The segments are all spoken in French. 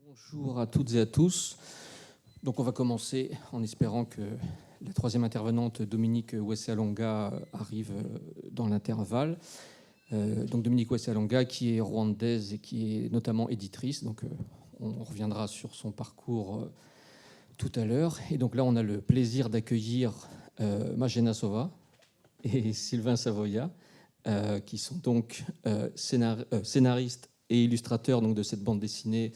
Bonjour à toutes et à tous. Donc on va commencer en espérant que la troisième intervenante, Dominique Wessalonga, arrive dans l'intervalle. Donc Dominique Wessalonga, qui est rwandaise et qui est notamment éditrice. Donc on reviendra sur son parcours tout à l'heure. Et donc là, on a le plaisir d'accueillir Majena Sova et Sylvain Savoya, qui sont donc scénaristes et illustrateurs donc, de cette bande dessinée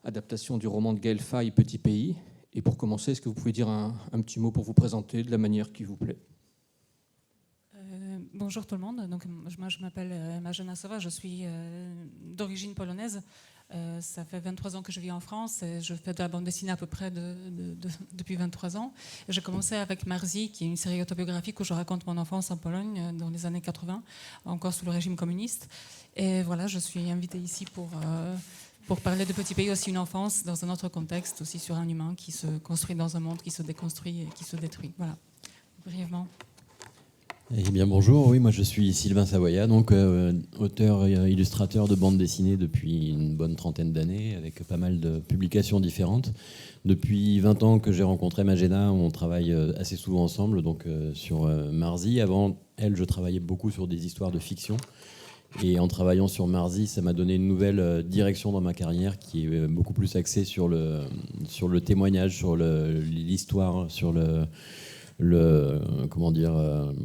adaptation du roman de Gaël Faye, Petit Pays. Et pour commencer, est-ce que vous pouvez dire un petit mot pour vous présenter de la manière qui vous plaît? Bonjour tout le monde. Donc, moi, je m'appelle Majena Sova, je suis d'origine polonaise. Ça fait 23 ans que je vis en France et je fais de la bande dessinée à peu près depuis 23 ans. J'ai commencé avec Marzi, qui est une série autobiographique où je raconte mon enfance en Pologne dans les années 80, encore sous le régime communiste. Et voilà, je suis invitée ici pour parler de Petit Pays, aussi une enfance dans un autre contexte, aussi sur un humain qui se construit dans un monde qui se déconstruit et qui se détruit. Voilà, brièvement. Eh bien bonjour, oui, moi je suis Sylvain Savoya, donc auteur et illustrateur de bande dessinée depuis une bonne trentaine d'années, avec pas mal de publications différentes. Depuis 20 ans que j'ai rencontré Majena, on travaille assez souvent ensemble, donc sur Marzi. Avant elle, je travaillais beaucoup sur des histoires de fiction. Et en travaillant sur Marzi, ça m'a donné une nouvelle direction dans ma carrière qui est beaucoup plus axée sur le témoignage, sur l'histoire, sur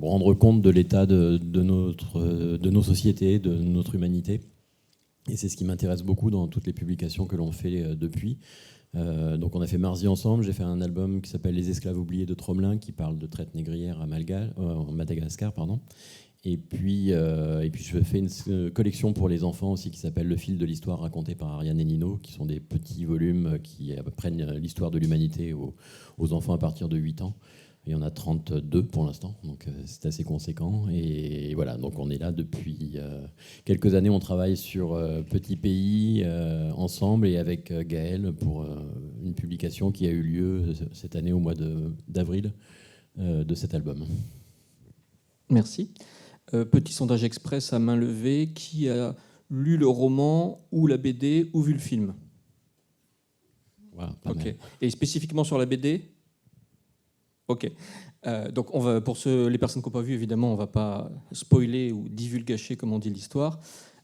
rendre compte de l'état de nos sociétés, de notre humanité. Et c'est ce qui m'intéresse beaucoup dans toutes les publications que l'on fait depuis. Donc on a fait Marzi ensemble, j'ai fait un album qui s'appelle Les esclaves oubliés de Tromelin, qui parle de traite négrière en Madagascar. Et puis je fais une collection pour les enfants aussi qui s'appelle Le fil de l'histoire racontée par Ariane et Nino, qui sont des petits volumes qui prennent l'histoire de l'humanité aux enfants à partir de 8 ans. Il y en a 32 pour l'instant, donc c'est assez conséquent. Et voilà, donc on est là depuis quelques années. On travaille sur Petit Pays ensemble et avec Gaël pour une publication qui a eu lieu cette année au mois d'avril de cet album. Merci. Petit sondage express à main levée. Qui a lu le roman ou la BD ou vu le film? Voilà, pas mal. Et spécifiquement sur la BD? Ok. Donc pour les personnes qui n'ont pas vu, évidemment, on ne va pas spoiler ou divulgacher, comme on dit, l'histoire.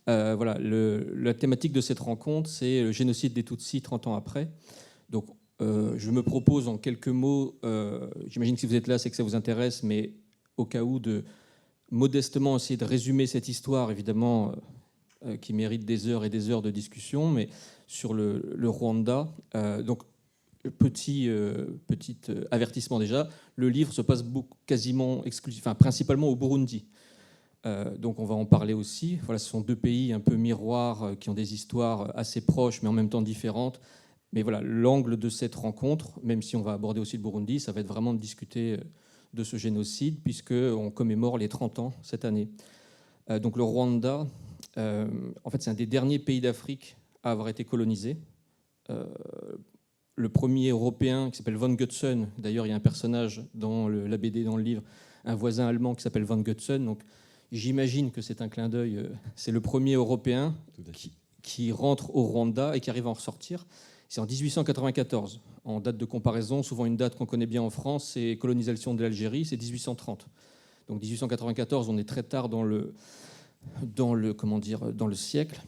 Voilà, la thématique de cette rencontre, c'est le génocide des Tutsis 30 ans après. Donc je me propose en quelques mots, j'imagine que si vous êtes là, c'est que ça vous intéresse, mais au cas où de modestement essayer de résumer cette histoire, évidemment, qui mérite des heures et des heures de discussion, mais sur le Rwanda. Donc, petit avertissement déjà, le livre se passe principalement au Burundi. Donc on va en parler aussi. Voilà, ce sont deux pays un peu miroirs qui ont des histoires assez proches, mais en même temps différentes. Mais voilà, l'angle de cette rencontre, même si on va aborder aussi le Burundi, ça va être vraiment de discuter de ce génocide, puisqu'on commémore les 30 ans cette année. Donc le Rwanda, en fait, c'est un des derniers pays d'Afrique à avoir été colonisé. Le premier européen qui s'appelle von Gutzen, d'ailleurs il y a un personnage dans la BD, dans le livre, un voisin allemand qui s'appelle von Gutzen, donc j'imagine que c'est un clin d'œil, c'est le premier européen qui rentre au Rwanda et qui arrive à en ressortir. C'est en 1894. En date de comparaison, souvent une date qu'on connaît bien en France, c'est colonisation de l'Algérie, c'est 1830. Donc 1894, on est très tard dans le siècle.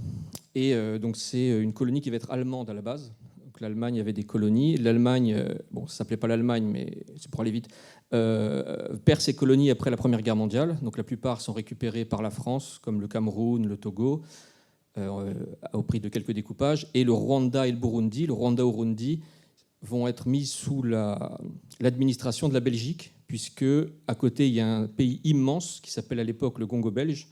Et donc c'est une colonie qui va être allemande à la base. Donc l'Allemagne avait des colonies. L'Allemagne, ça ne s'appelait pas l'Allemagne, mais c'est pour aller vite, perd ses colonies après la Première Guerre mondiale. Donc la plupart sont récupérées par la France, comme le Cameroun, le Togo, au prix de quelques découpages. Et le Rwanda et le Rwanda-Urundi, vont être mis sous l'administration de la Belgique, puisque à côté, il y a un pays immense qui s'appelle à l'époque le Congo belge,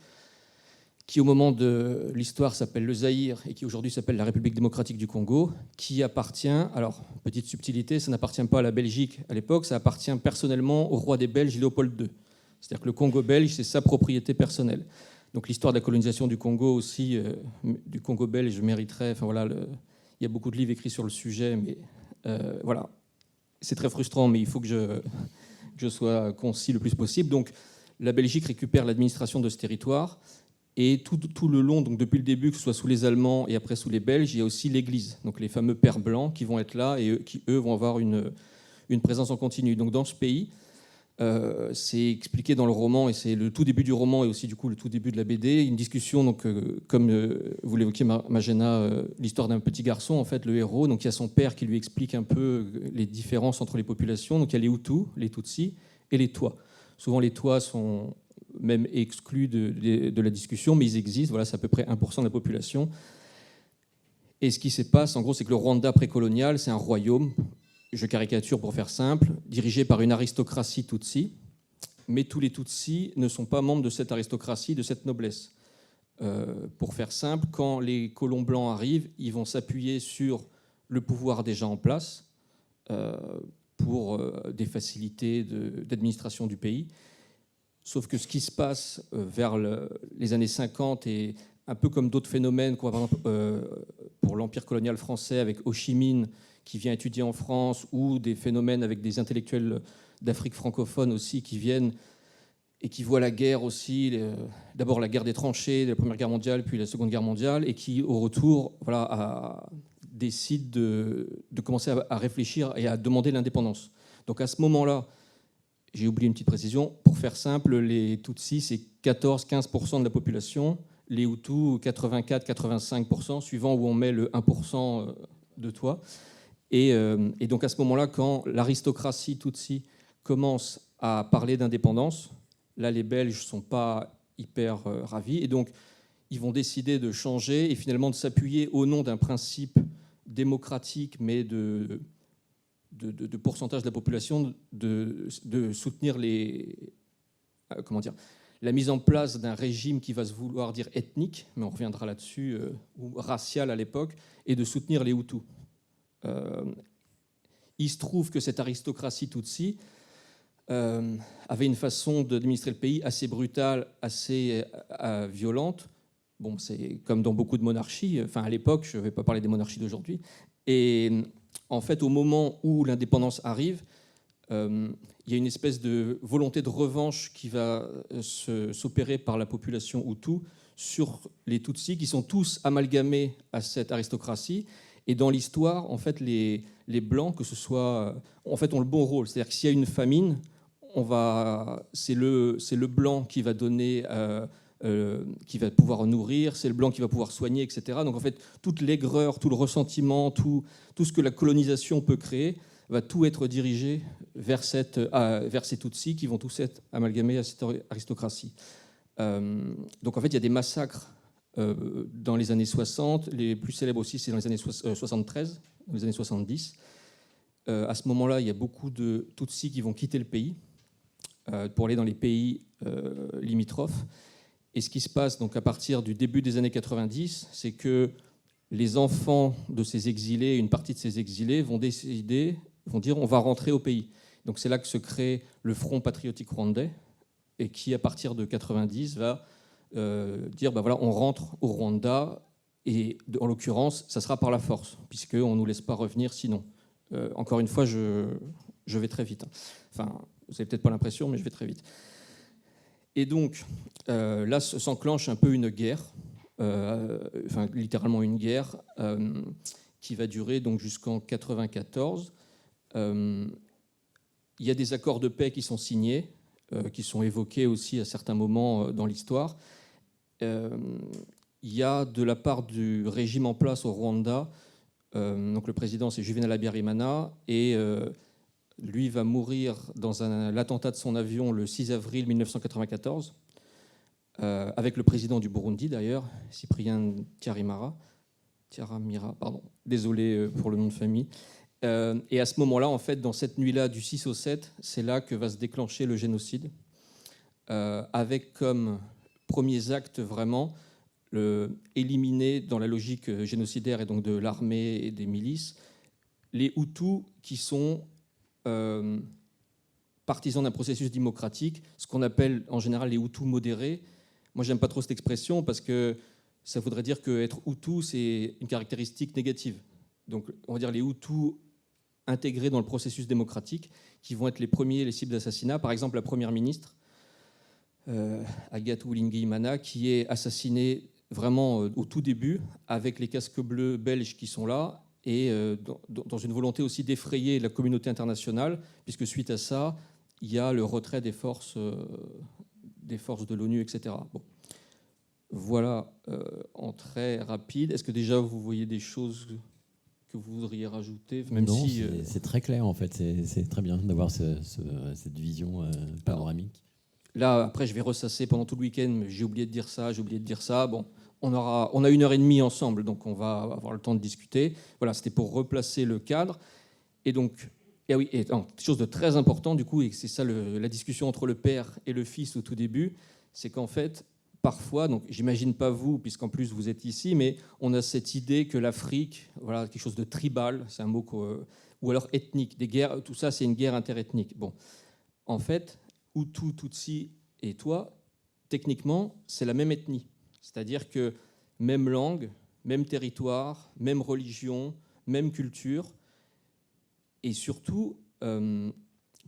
qui au moment de l'histoire s'appelle le Zaïre et qui aujourd'hui s'appelle la République démocratique du Congo, qui appartient, alors petite subtilité, ça n'appartient pas à la Belgique à l'époque, ça appartient personnellement au roi des Belges, Léopold II. C'est-à-dire que le Congo belge, c'est sa propriété personnelle. Donc l'histoire de la colonisation du Congo aussi, du Congo belge mériterait, il y a beaucoup de livres écrits sur le sujet, mais voilà, c'est très frustrant, mais il faut que je sois concis le plus possible. Donc, la Belgique récupère l'administration de ce territoire Et tout le long, donc depuis le début, que ce soit sous les Allemands et après sous les Belges, il y a aussi l'Église, donc les fameux pères blancs qui vont être là et qui, eux, vont avoir une présence en continu. Donc dans ce pays, c'est expliqué dans le roman, et c'est le tout début du roman et aussi du coup le tout début de la BD, une discussion, donc, comme vous l'évoquiez, Magena, l'histoire d'un petit garçon, en fait, le héros. Donc il y a son père qui lui explique un peu les différences entre les populations. Donc il y a les Hutus, les Tutsis et les Twa. Souvent les Twa sont même exclus de la discussion, mais ils existent. Voilà, c'est à peu près 1% de la population. Et ce qui se passe, en gros, c'est que le Rwanda précolonial, c'est un royaume, je caricature pour faire simple, dirigé par une aristocratie Tutsi, mais tous les Tutsis ne sont pas membres de cette aristocratie, de cette noblesse. Pour faire simple, quand les colons blancs arrivent, ils vont s'appuyer sur le pouvoir déjà en place pour des facilités d'administration du pays. Sauf que ce qui se passe vers les années 50, et un peu comme d'autres phénomènes, par exemple, pour l'Empire colonial français avec Ho Chi Minh qui vient étudier en France, ou des phénomènes avec des intellectuels d'Afrique francophone aussi qui viennent et qui voient la guerre aussi, d'abord la guerre des tranchées, la Première Guerre mondiale, puis la Seconde Guerre mondiale, et qui, au retour, décident de commencer à réfléchir et à demander l'indépendance. Donc à ce moment-là, j'ai oublié une petite précision, pour faire simple, les Tutsis, c'est 14-15% de la population, les Hutus, 84-85%, suivant où on met le 1% de toi. Et donc à ce moment-là, quand l'aristocratie Tutsi commence à parler d'indépendance, là les Belges ne sont pas hyper ravis, et donc ils vont décider de changer et finalement de s'appuyer au nom d'un principe démocratique, mais de pourcentage de la population, de soutenir la mise en place d'un régime qui va se vouloir dire ethnique, mais on reviendra là-dessus, ou racial à l'époque, et de soutenir les Hutus. Il se trouve que cette aristocratie Tutsi avait une façon d'administrer le pays assez brutale, assez violente. Bon, c'est comme dans beaucoup de monarchies, enfin à l'époque, je ne vais pas parler des monarchies d'aujourd'hui. Et en fait, au moment où l'indépendance arrive, il y a une espèce de volonté de revanche qui va s'opérer par la population Hutu sur les Tutsis, qui sont tous amalgamés à cette aristocratie. Et dans l'histoire, en fait, les Blancs, que ce soit, en fait, ont le bon rôle. C'est-à-dire que s'il y a une famine, c'est le Blanc qui va donner, qui va pouvoir nourrir, c'est le Blanc qui va pouvoir soigner, etc. Donc en fait, toute l'aigreur, tout le ressentiment, tout ce que la colonisation peut créer, va tout être dirigé vers ces Tutsis qui vont tous être amalgamés à cette aristocratie. Donc en fait, il y a des massacres dans les années 60. Les plus célèbres aussi, c'est dans les années 73, dans les années 70. À ce moment-là, il y a beaucoup de Tutsis qui vont quitter le pays pour aller dans les pays limitrophes. Et ce qui se passe donc à partir du début des années 90, c'est que les enfants de ces exilés, une partie de ces exilés, vont dire on va rentrer au pays. Donc c'est là que se crée le Front patriotique rwandais, et qui, à partir de 90, va dire voilà, on rentre au Rwanda, et en l'occurrence, ça sera par la force, puisqu'on ne nous laisse pas revenir sinon. Encore une fois, je vais très vite. Enfin, vous n'avez peut-être pas l'impression, mais je vais très vite. Et donc, là s'enclenche un peu une guerre, littéralement une guerre, qui va durer donc jusqu'en 1994. Il y a des accords de paix qui sont signés, qui sont évoqués aussi à certains moments dans l'histoire. Il y a de la part du régime en place au Rwanda, donc le président c'est Juvenal Habyarimana, et lui va mourir dans l'attentat de son avion le 6 avril 1994, avec le président du Burundi d'ailleurs, Cyprien Tiaramira, pardon, désolé pour le nom de famille. Et à ce moment-là, en fait, dans cette nuit-là du 6 au 7, c'est là que va se déclencher le génocide, avec comme premiers actes vraiment éliminer dans la logique génocidaire et donc de l'armée et des milices les Hutus qui sont partisans d'un processus démocratique, ce qu'on appelle en général les Hutus modérés. Moi, j'aime pas trop cette expression parce que ça voudrait dire qu'être Hutu, c'est une caractéristique négative. Donc, on va dire les Hutus intégrés dans le processus démocratique, qui vont être les premiers les cibles d'assassinat. Par exemple, la première ministre, Agathe Oulinguimana, qui est assassinée vraiment au tout début, avec les casques bleus belges qui sont là, et dans une volonté aussi d'effrayer la communauté internationale, puisque suite à ça, il y a le retrait des forces de l'ONU, etc. Bon. Voilà, en très rapide. Est-ce que déjà vous voyez des choses que vous voudriez rajouter, même non, si c'est très clair en fait. C'est très bien d'avoir cette vision panoramique. Là, après, je vais ressasser pendant tout le week-end, mais j'ai oublié de dire ça, j'ai oublié de dire ça. Bon, on a 1h30 ensemble, donc on va avoir le temps de discuter. Voilà, c'était pour replacer le cadre. Et donc, quelque chose de très important, du coup, et c'est ça la discussion entre le père et le fils au tout début, c'est qu'en fait, parfois, donc j'imagine pas vous, puisqu'en plus vous êtes ici, mais on a cette idée que l'Afrique, voilà, quelque chose de tribal, c'est un mot ou alors ethnique, des guerres, tout ça, c'est une guerre interethnique. Bon, en fait, Hutu, Tutsi et toi, techniquement, c'est la même ethnie. C'est-à-dire que même langue, même territoire, même religion, même culture, et surtout,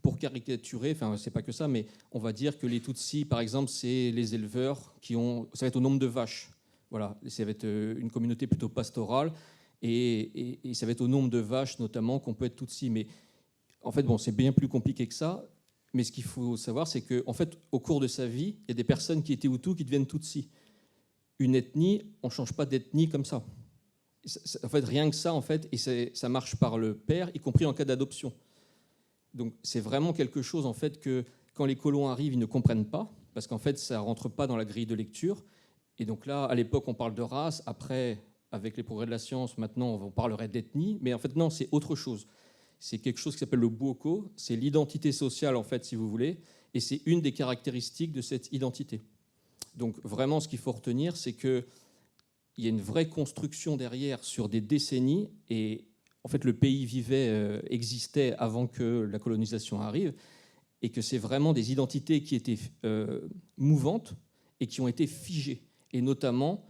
pour caricaturer, enfin, c'est pas que ça, mais on va dire que les Tutsis, par exemple, c'est les éleveurs ça va être au nombre de vaches. Voilà, ça va être une communauté plutôt pastorale, et ça va être au nombre de vaches, notamment, qu'on peut être Tutsi. Mais en fait, bon, c'est bien plus compliqué que ça. Mais ce qu'il faut savoir, c'est qu'en fait, au cours de sa vie, il y a des personnes qui étaient Hutus qui deviennent Tutsi. Une ethnie, on ne change pas d'ethnie comme ça. En fait, rien que ça, en fait, et ça marche par le père, y compris en cas d'adoption. Donc, c'est vraiment quelque chose, en fait, que quand les colons arrivent, ils ne comprennent pas, parce qu'en fait, ça ne rentre pas dans la grille de lecture. Et donc là, à l'époque, on parle de race. Après, avec les progrès de la science, maintenant, on parlerait d'ethnie. Mais en fait, non, c'est autre chose. C'est quelque chose qui s'appelle le buoko, c'est l'identité sociale, en fait, si vous voulez, et c'est une des caractéristiques de cette identité. Donc vraiment, ce qu'il faut retenir, c'est qu'il y a une vraie construction derrière sur des décennies, et en fait, le pays existait avant que la colonisation arrive, et que c'est vraiment des identités qui étaient mouvantes et qui ont été figées, et notamment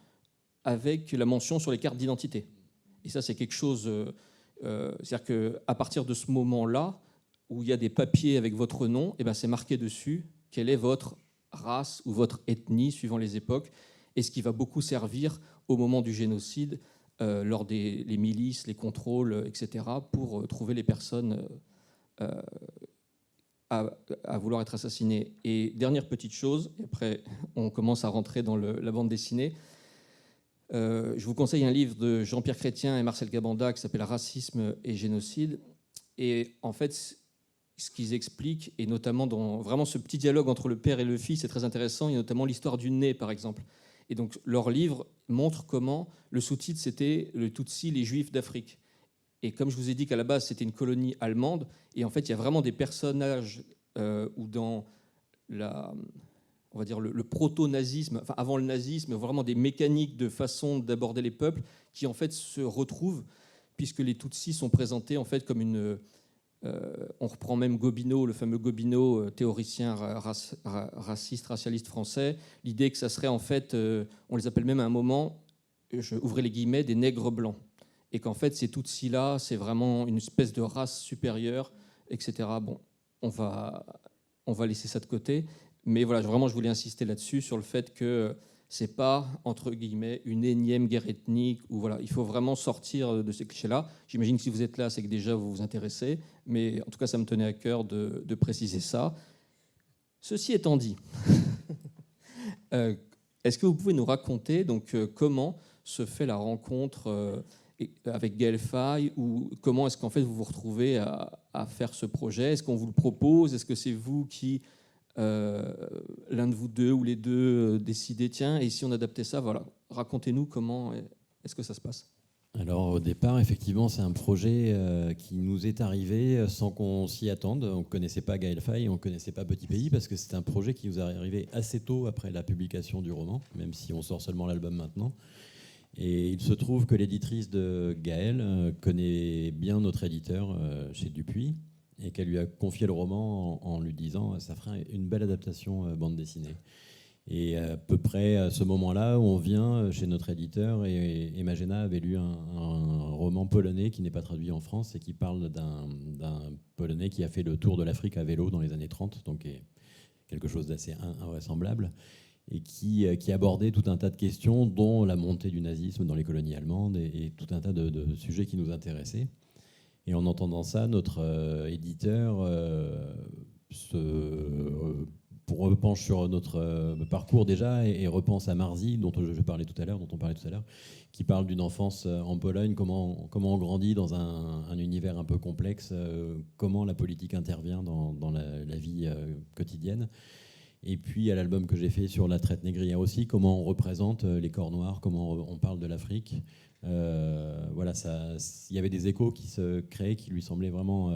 avec la mention sur les cartes d'identité. Et ça, c'est quelque chose... c'est-à-dire qu'à partir de ce moment-là, où il y a des papiers avec votre nom, et ben c'est marqué dessus quelle est votre race ou votre ethnie, suivant les époques, et ce qui va beaucoup servir au moment du génocide, lors des les milices, les contrôles, etc., pour trouver les personnes à vouloir être assassinées. Et dernière petite chose, et après on commence à rentrer dans la bande dessinée, je vous conseille un livre de Jean-Pierre Chrétien et Marcel Gabanda qui s'appelle « Racisme et génocide ». Et en fait, ce qu'ils expliquent, et notamment dans vraiment ce petit dialogue entre le père et le fils, c'est très intéressant, et notamment l'histoire du nez, par exemple. Et donc, leur livre montre comment le sous-titre, c'était « Le Tutsi, les Juifs d'Afrique ». Et comme je vous ai dit qu'à la base, c'était une colonie allemande, et en fait, il y a vraiment des personnages où dans on va dire le proto-nazisme, enfin avant le nazisme, vraiment des mécaniques de façon d'aborder les peuples qui en fait se retrouvent, puisque les Tutsis sont présentés en fait comme on reprend même Gobineau, le fameux Gobineau, théoricien raciste, racialiste français, l'idée que ça serait en fait, on les appelle même à un moment, ouvrez les guillemets, des nègres blancs, et qu'en fait ces Tutsis-là, c'est vraiment une espèce de race supérieure, etc. Bon, on va laisser ça de côté. Mais voilà, vraiment, je voulais insister là-dessus, sur le fait que c'est pas, entre guillemets, une énième guerre ethnique. Ou voilà, il faut vraiment sortir de ces clichés-là. J'imagine que si vous êtes là, c'est que déjà vous vous intéressez. Mais en tout cas, ça me tenait à cœur de préciser ça. Ceci étant dit, est-ce que vous pouvez nous raconter donc, comment se fait la rencontre avec Gaël Faye, ou comment est-ce qu'en fait vous vous retrouvez à faire ce projet? Est-ce qu'on vous le propose? Est-ce que c'est vous qui... l'un de vous deux ou les deux décidez, tiens, et si on adaptait ça, voilà. Racontez-nous comment est-ce que ça se passe. Alors au départ, effectivement, c'est un projet qui nous est arrivé sans qu'on s'y attende. On ne connaissait pas Gaël Faye, on ne connaissait pas Petit Pays, parce que c'est un projet qui nous est arrivé assez tôt après la publication du roman, même si on sort seulement l'album maintenant. Et il se trouve que l'éditrice de Gaël connaît bien notre éditeur chez Dupuis, et qu'elle lui a confié le roman en lui disant « ça ferait une belle adaptation bande dessinée ». Et à peu près à ce moment-là, on vient chez notre éditeur, et Magena avait lu un roman polonais qui n'est pas traduit en France et qui parle d'un Polonais qui a fait le tour de l'Afrique à vélo dans les années 30, donc qui quelque chose d'assez invraisemblable, et qui abordait tout un tas de questions, dont la montée du nazisme dans les colonies allemandes et tout un tas de sujets qui nous intéressaient. Et en entendant ça, notre éditeur repenche sur notre parcours déjà et repense à Marzi, dont on parlait tout à l'heure, qui parle d'une enfance en Pologne, comment on grandit dans un univers un peu complexe, comment la politique intervient dans la vie quotidienne. Et puis à l'album que j'ai fait sur la traite négrière aussi, comment on représente les corps noirs, comment on parle de l'Afrique. Voilà, il y avait des échos qui se créaient, qui lui semblaient vraiment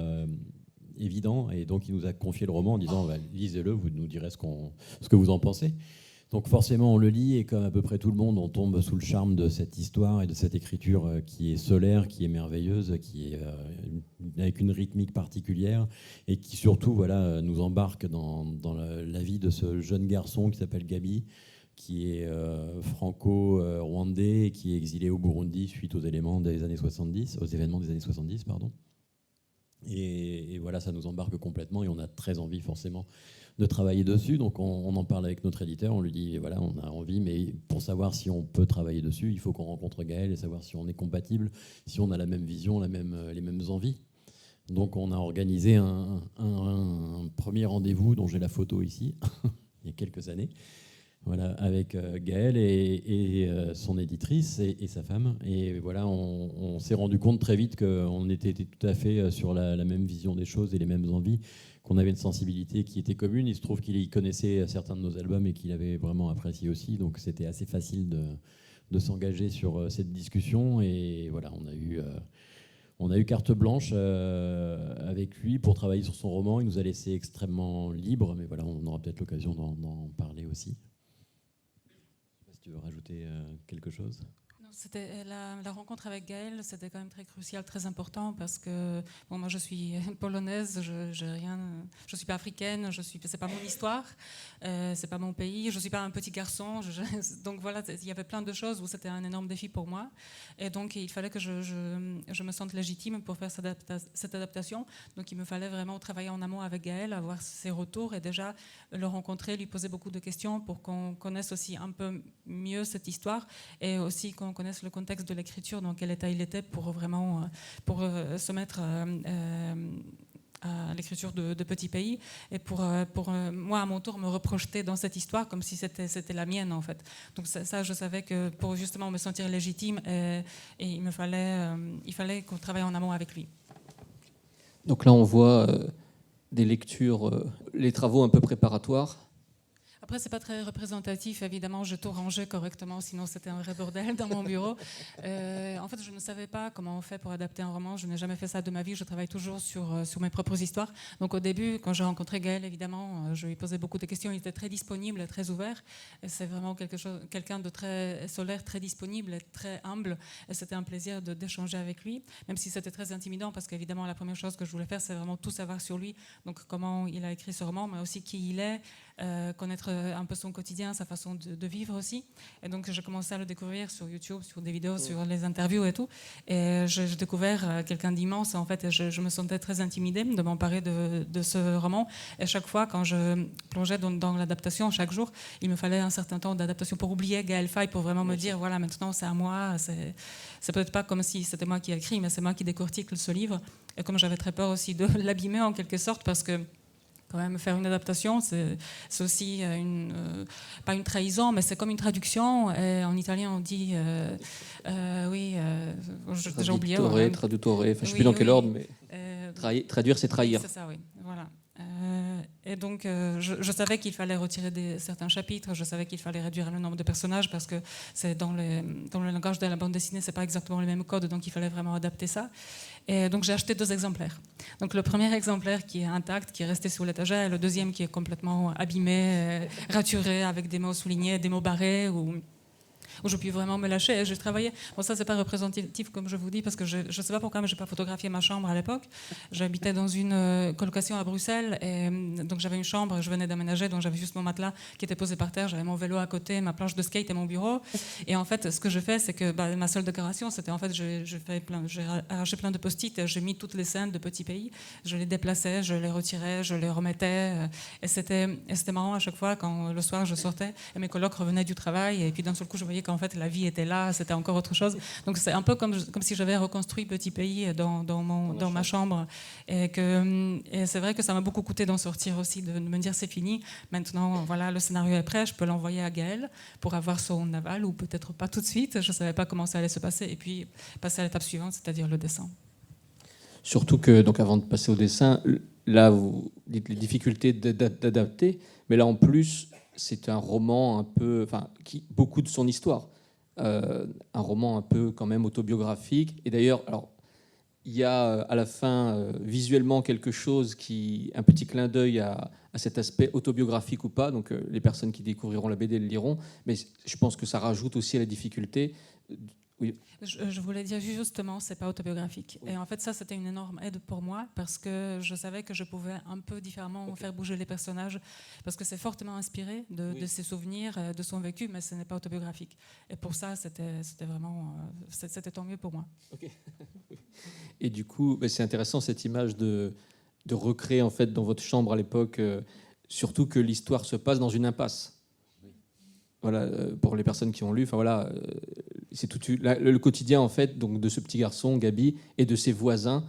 évidents, et donc il nous a confié le roman en disant lisez-le, vous nous direz ce que vous en pensez. Donc forcément on le lit, et comme à peu près tout le monde, on tombe sous le charme de cette histoire et de cette écriture qui est solaire, qui est merveilleuse, qui est avec une rythmique particulière, et qui surtout nous embarque dans la vie de ce jeune garçon qui s'appelle Gabi, qui est franco-rwandais et qui est exilé au Burundi suite aux événements des années 70, pardon. Et voilà, ça nous embarque complètement, et on a très envie forcément de travailler dessus. Donc on en parle avec notre éditeur, on lui dit voilà, on a envie, mais pour savoir si on peut travailler dessus, il faut qu'on rencontre Gaël et savoir si on est compatible, si on a la même vision, les mêmes envies. Donc on a organisé un premier rendez-vous dont j'ai la photo ici, il y a quelques années. Voilà, avec Gaël et son éditrice et sa femme. Et voilà, on s'est rendu compte très vite qu'on était tout à fait sur la même vision des choses et les mêmes envies, qu'on avait une sensibilité qui était commune. Il se trouve qu'il connaissait certains de nos albums et qu'il avait vraiment apprécié aussi. Donc c'était assez facile de s'engager sur cette discussion. Et voilà, on a eu carte blanche avec lui pour travailler sur son roman. Il nous a laissé extrêmement libre, mais voilà, on aura peut-être l'occasion d'en parler aussi. Tu veux rajouter quelque chose ? Non, c'était la rencontre avec Gaël, c'était quand même très crucial, très important, parce que moi je suis polonaise, je suis pas africaine, c'est pas mon histoire, c'est pas mon pays, je suis pas un petit garçon, donc voilà, il y avait plein de choses où c'était un énorme défi pour moi, et donc il fallait que je me sente légitime pour faire cette adaptation. Donc il me fallait vraiment travailler en amont avec Gaël, avoir ses retours et déjà le rencontrer, lui poser beaucoup de questions pour qu'on connaisse aussi un peu mieux cette histoire, et aussi qu'on connaisse le contexte de l'écriture, dans quel état il était, pour vraiment se mettre à l'écriture de Petit Pays, et pour moi à mon tour me reprojeter dans cette histoire comme si c'était la mienne en fait. Donc ça je savais que pour justement me sentir légitime, et il fallait qu'on travaille en amont avec lui. Donc là on voit des lectures, les travaux un peu préparatoires. Après, c'est pas très représentatif, évidemment, j'ai tout rangé correctement, sinon c'était un vrai bordel dans mon bureau. En fait, je ne savais pas comment on fait pour adapter un roman, je n'ai jamais fait ça de ma vie, je travaille toujours sur mes propres histoires. Donc au début, quand j'ai rencontré Gaël, évidemment, je lui posais beaucoup de questions, il était très disponible, très ouvert, et c'est vraiment quelqu'un de très solaire, très disponible, et très humble, et c'était un plaisir d'échanger avec lui, même si c'était très intimidant, parce qu'évidemment, la première chose que je voulais faire, c'est vraiment tout savoir sur lui, donc comment il a écrit ce roman, mais aussi qui il est, connaître un peu son quotidien, sa façon de vivre aussi. Et donc j'ai commencé à le découvrir sur YouTube, sur des vidéos, sur les interviews et tout. Et j'ai découvert quelqu'un d'immense en fait. Et je me sentais très intimidée de m'emparer de ce roman. Et chaque fois, quand je plongeais dans l'adaptation, chaque jour, il me fallait un certain temps d'adaptation pour oublier Gaël Faye, pour vraiment me dire voilà, maintenant c'est à moi. C'est peut-être pas comme si c'était moi qui ai écrit, mais c'est moi qui décortique ce livre. Et comme j'avais très peur aussi de l'abîmer en quelque sorte, parce que quand même faire une adaptation, c'est aussi pas une trahison, mais c'est comme une traduction. Et en italien, on dit j'ai oublié. Traduttore, enfin, je ne sais plus dans quel ordre, mais traduire, c'est trahir. C'est ça, oui. Voilà. Et donc, je savais qu'il fallait retirer certains chapitres, je savais qu'il fallait réduire le nombre de personnages, parce que c'est dans le langage de la bande dessinée, c'est pas exactement le même code, donc il fallait vraiment adapter ça. Et donc j'ai acheté 2 exemplaires. Donc le premier exemplaire qui est intact, qui est resté sur l'étagère, et le deuxième qui est complètement abîmé, raturé, avec des mots soulignés, des mots barrés, où je puis vraiment me lâcher. Et j'ai travaillé, bon ça c'est pas représentatif comme je vous dis, parce que je sais pas pourquoi, mais j'ai pas photographié ma chambre à l'époque. J'habitais dans une colocation à Bruxelles, et donc j'avais une chambre, je venais d'aménager, donc j'avais juste mon matelas qui était posé par terre, j'avais mon vélo à côté, ma planche de skate et mon bureau. Et en fait, ce que je fais, c'est que ma seule décoration, c'était en fait, j'ai arraché plein de post-it, j'ai mis toutes les scènes de petits pays, je les déplaçais, je les retirais, je les remettais. Et c'était marrant à chaque fois quand le soir je sortais et mes colocs revenaient du travail et puis d'un seul coup je voyais qu'en fait la vie était là, c'était encore autre chose. Donc c'est un peu comme si j'avais reconstruit Petit Pays dans ma chambre. Et c'est vrai que ça m'a beaucoup coûté d'en sortir aussi, de me dire c'est fini. Maintenant, voilà, le scénario est prêt, je peux l'envoyer à Gaël pour avoir son aval ou peut-être pas tout de suite. Je ne savais pas comment ça allait se passer. Et puis passer à l'étape suivante, c'est-à-dire le dessin. Surtout que, donc, avant de passer au dessin, là, vous dites les difficultés d'adapter, mais là, en plus, c'est un roman un peu, enfin, qui beaucoup de son histoire, un roman un peu quand même autobiographique. Et d'ailleurs, alors, il y a à la fin visuellement quelque chose un petit clin d'œil à cet aspect autobiographique ou pas. Donc, les personnes qui découvriront la BD le liront, mais je pense que ça rajoute aussi à la difficulté. Oui. Je voulais dire justement, c'est pas autobiographique. Oui. Et en fait, ça, c'était une énorme aide pour moi parce que je savais que je pouvais un peu différemment faire bouger les personnages parce que c'est fortement inspiré de ses souvenirs, de son vécu, mais ce n'est pas autobiographique. Et pour ça, c'était vraiment, c'était tant mieux pour moi. Okay. Et du coup, c'est intéressant cette image de recréer en fait dans votre chambre à l'époque, surtout que l'histoire se passe dans une impasse. Voilà, pour les personnes qui ont lu, enfin voilà, c'est tout le quotidien en fait, donc de ce petit garçon Gabi et de ses voisins,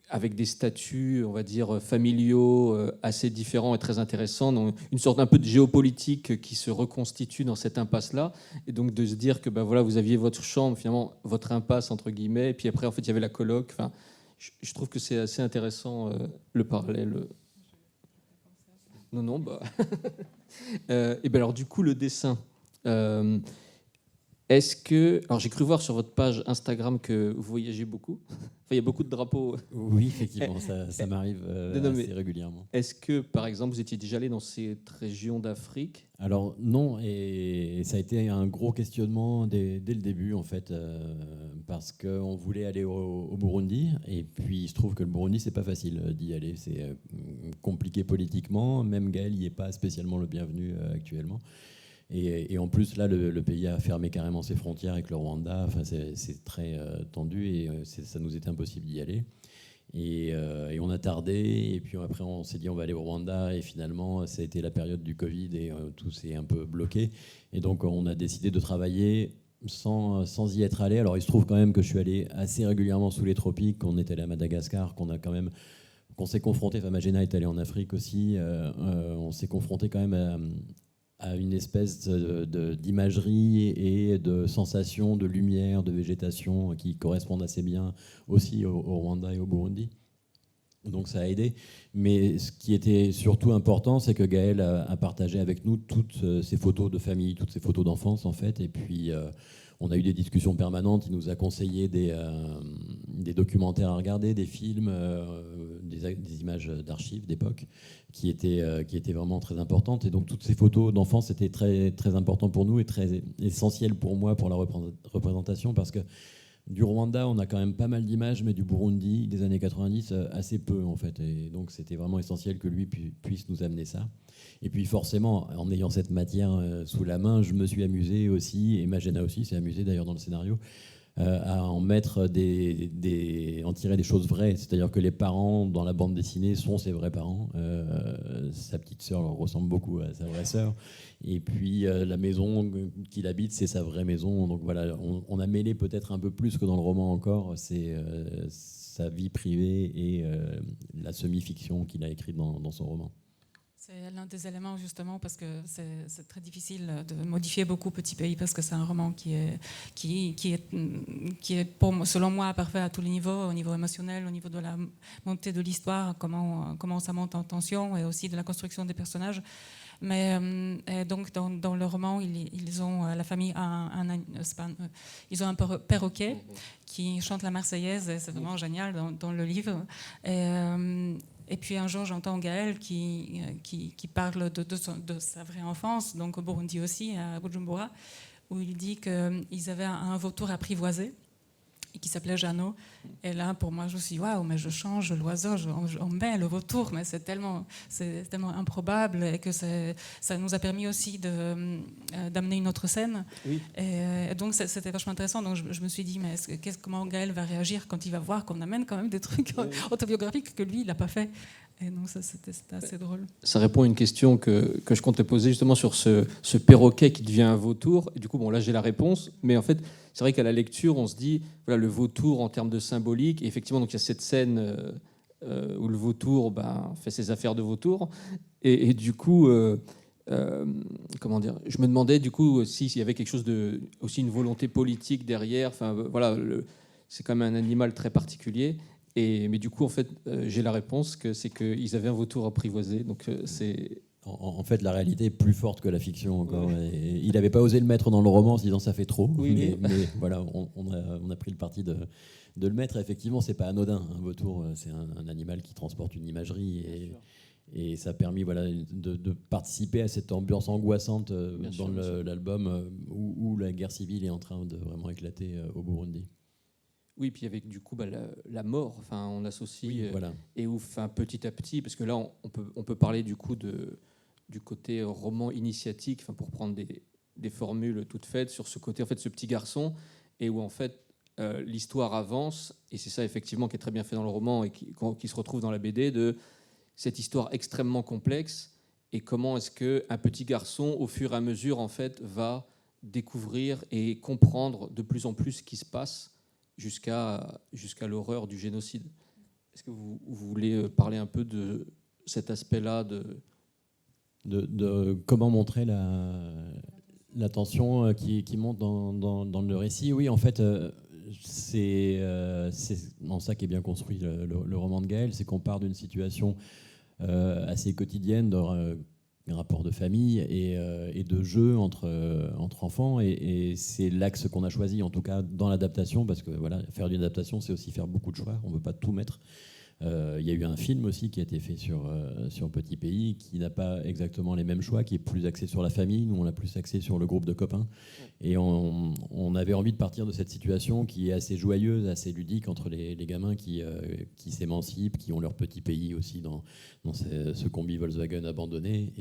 avec des statuts, on va dire familiaux assez différents et très intéressants, donc une sorte un peu de géopolitique qui se reconstitue dans cette impasse-là, et donc de se dire que voilà, vous aviez votre chambre, finalement votre impasse entre guillemets, et puis après en fait il y avait la coloc. Enfin, je trouve que c'est assez intéressant le parallèle. Non, et bien alors du coup le dessin. Est-ce que... Alors j'ai cru voir sur votre page Instagram que vous voyagez beaucoup. Enfin, il y a beaucoup de drapeaux. Oui, effectivement, ça m'arrive assez régulièrement. Est-ce que, par exemple, vous étiez déjà allé dans cette région d'Afrique ? Alors non, et ça a été un gros questionnement dès le début, en fait, parce qu'on voulait aller au Burundi, et puis il se trouve que le Burundi, c'est pas facile d'y aller, c'est compliqué politiquement, même Gaël n'y est pas spécialement le bienvenu actuellement. Et en plus, là, le pays a fermé carrément ses frontières avec le Rwanda. Enfin, c'est très tendu et ça nous était impossible d'y aller. Et on a tardé. Et puis après, on s'est dit on va aller au Rwanda. Et finalement, ça a été la période du Covid et tout s'est un peu bloqué. Et donc, on a décidé de travailler sans y être allé. Alors, il se trouve quand même que je suis allé assez régulièrement sous les tropiques, qu'on est allé à Madagascar, qu'on s'est confronté. Enfin, Magena est allée en Afrique aussi. On s'est confronté quand même à une espèce d'imagerie et de sensations de lumière, de végétation qui correspondent assez bien aussi au Rwanda et au Burundi. Donc ça a aidé. Mais ce qui était surtout important, c'est que Gaël a partagé avec nous toutes ses photos de famille, toutes ses photos d'enfance en fait. Et puis on a eu des discussions permanentes. Il nous a conseillé des documentaires à regarder, des films, des images d'archives d'époque qui étaient vraiment très importantes. Et donc toutes ces photos d'enfance étaient très, très importantes pour nous et très essentielles pour moi pour la représentation parce que du Rwanda, on a quand même pas mal d'images, mais du Burundi, des années 90, assez peu en fait. Et donc c'était vraiment essentiel que lui puisse nous amener ça. Et puis forcément, en ayant cette matière sous la main, je me suis amusé aussi, et Magena aussi s'est amusé d'ailleurs dans le scénario, à en mettre en tirer des choses vraies. C'est-à-dire que les parents dans la bande dessinée sont ses vrais parents. Sa petite sœur leur ressemble beaucoup à sa vraie sœur. Et puis la maison qu'il habite, c'est sa vraie maison. Donc voilà, on a mêlé peut-être un peu plus que dans le roman encore, c'est sa vie privée et la semi-fiction qu'il a écrite dans son roman. C'est l'un des éléments justement parce que c'est très difficile de modifier beaucoup Petit Pays parce que c'est un roman qui est selon moi parfait à tous les niveaux, au niveau émotionnel, au niveau de la montée de l'histoire, comment ça monte en tension et aussi de la construction des personnages. Mais donc dans le roman, ils ont la famille ils ont un perroquet qui chante la Marseillaise et c'est vraiment génial dans le livre. Et puis un jour, j'entends Gaël qui parle de sa vraie enfance, donc au Burundi aussi, à Bujumbura, où il dit qu'ils avaient un vautour apprivoisé qui s'appelait Jeannot. Et là, pour moi, je me suis dit, waouh, mais je change l'oiseau, on met le vautour, mais c'est tellement improbable, et que ça nous a permis aussi d'amener une autre scène. Oui. Et donc, c'était vachement intéressant. Donc, je me suis dit, mais comment Gaël va réagir quand il va voir qu'on amène quand même des trucs autobiographiques que lui, il n'a pas fait. Et donc, ça, c'était assez drôle. Ça répond à une question que je comptais poser justement sur ce perroquet qui devient un vautour. Et du coup, bon, là, j'ai la réponse. Mais en fait, c'est vrai qu'à la lecture, on se dit, voilà, le vautour en termes de symbolique. Et effectivement, donc, il y a cette scène où le vautour fait ses affaires de vautour. Et du coup, comment dire, je me demandais du coup s'il y avait quelque chose aussi une volonté politique derrière. Enfin, voilà, c'est quand même un animal très particulier. Mais du coup, en fait, j'ai la réponse que c'est qu'ils avaient un vautour apprivoisé. Donc, c'est... En fait, la réalité est plus forte que la fiction encore. Ouais. Et il n'avait pas osé le mettre dans le roman en se disant ça fait trop. Oui, mais voilà, on a pris le parti de le mettre. Et effectivement, c'est pas anodin. Un vautour, c'est un animal qui transporte une imagerie. Et ça a permis de participer à cette ambiance angoissante dans l'album où la guerre civile est en train de vraiment éclater au Burundi. Oui, puis avec du coup la mort, enfin on associe voilà. Et où, enfin petit à petit, parce que là on peut parler du coup du côté roman initiatique, enfin pour prendre des formules toutes faites sur ce côté en fait ce petit garçon et où en fait l'histoire avance et c'est ça effectivement qui est très bien fait dans le roman et qui se retrouve dans la BD de cette histoire extrêmement complexe et comment est-ce que un petit garçon au fur et à mesure en fait va découvrir et comprendre de plus en plus ce qui se passe jusqu'à l'horreur du génocide. Est-ce que vous voulez parler un peu de cet aspect-là de comment montrer la tension qui monte dans le récit? Oui, en fait, c'est dans ça qu'est bien construit le roman de Gaël, c'est qu'on part d'une situation assez quotidienne, un rapport de famille et de jeu entre enfants. Et c'est l'axe qu'on a choisi, en tout cas dans l'adaptation, parce que voilà, faire une adaptation, c'est aussi faire beaucoup de choix. On ne veut pas tout mettre. Il y a eu un film aussi qui a été fait sur Petit Pays, qui n'a pas exactement les mêmes choix, qui est plus axé sur la famille. Nous, on l'a plus axé sur le groupe de copains. Et on avait envie de partir de cette situation qui est assez joyeuse, assez ludique, entre les gamins qui s'émancipent, qui ont leur petit pays aussi dans ce combi Volkswagen abandonné.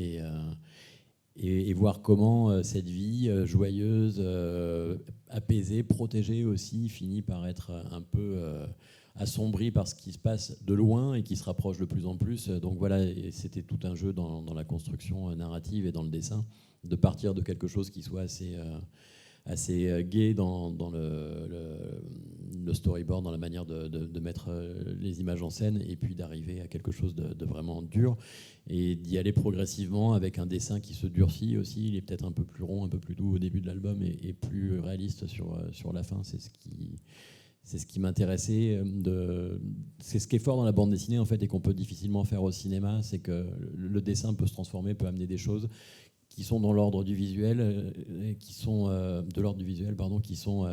Et voir comment cette vie joyeuse, apaisée, protégée aussi, finit par être un peu assombri par ce qui se passe de loin et qui se rapproche de plus en plus. Donc voilà, c'était tout un jeu dans la construction narrative et dans le dessin, de partir de quelque chose qui soit assez gai dans le storyboard, dans la manière de mettre les images en scène, et puis d'arriver à quelque chose de vraiment dur, et d'y aller progressivement avec un dessin qui se durcit aussi. Il est peut-être un peu plus rond, un peu plus doux au début de l'album, et plus réaliste sur la fin. C'est ce qui m'intéressait. C'est ce qui est fort dans la bande dessinée, en fait, et qu'on peut difficilement faire au cinéma, c'est que le dessin peut se transformer, peut amener des choses qui sont dans l'ordre du visuel, qui sont de l'ordre du visuel, pardon, qui sont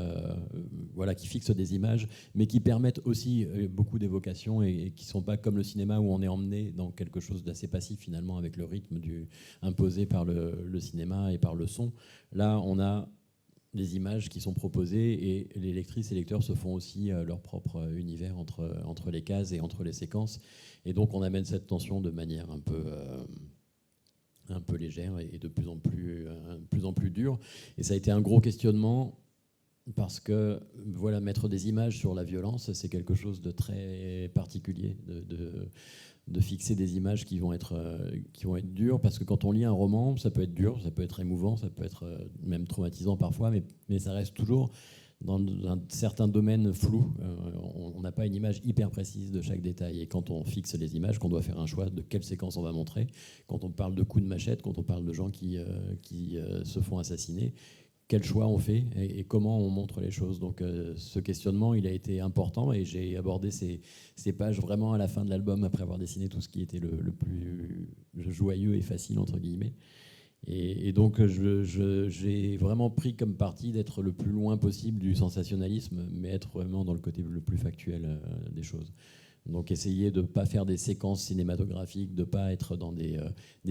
qui fixent des images, mais qui permettent aussi beaucoup d'évocation et qui sont pas comme le cinéma où on est emmené dans quelque chose d'assez passif finalement avec le rythme imposé par le cinéma et par le son. Là, on a les images qui sont proposées et les lectrices et lecteurs se font aussi leur propre univers entre les cases et entre les séquences. Et donc on amène cette tension de manière un peu légère et de plus en plus dure. Et ça a été un gros questionnement parce que voilà, mettre des images sur la violence, c'est quelque chose de très particulier, de fixer des images qui vont être dures, parce que quand on lit un roman, ça peut être dur, ça peut être émouvant, ça peut être même traumatisant parfois, mais ça reste toujours dans un certain domaine flou. On n'a pas une image hyper précise de chaque détail. Et quand on fixe les images, qu'on doit faire un choix de quelle séquence on va montrer, quand on parle de coups de machette, quand on parle de gens qui se font assassiner, quel choix on fait et comment on montre les choses. Donc ce questionnement, il a été important, et j'ai abordé ces pages vraiment à la fin de l'album, après avoir dessiné tout ce qui était le plus joyeux et facile, entre guillemets. Et donc j'ai vraiment pris comme parti d'être le plus loin possible du sensationnalisme, mais être vraiment dans le côté le plus factuel des choses. Donc essayer de ne pas faire des séquences cinématographiques, de ne pas être dans des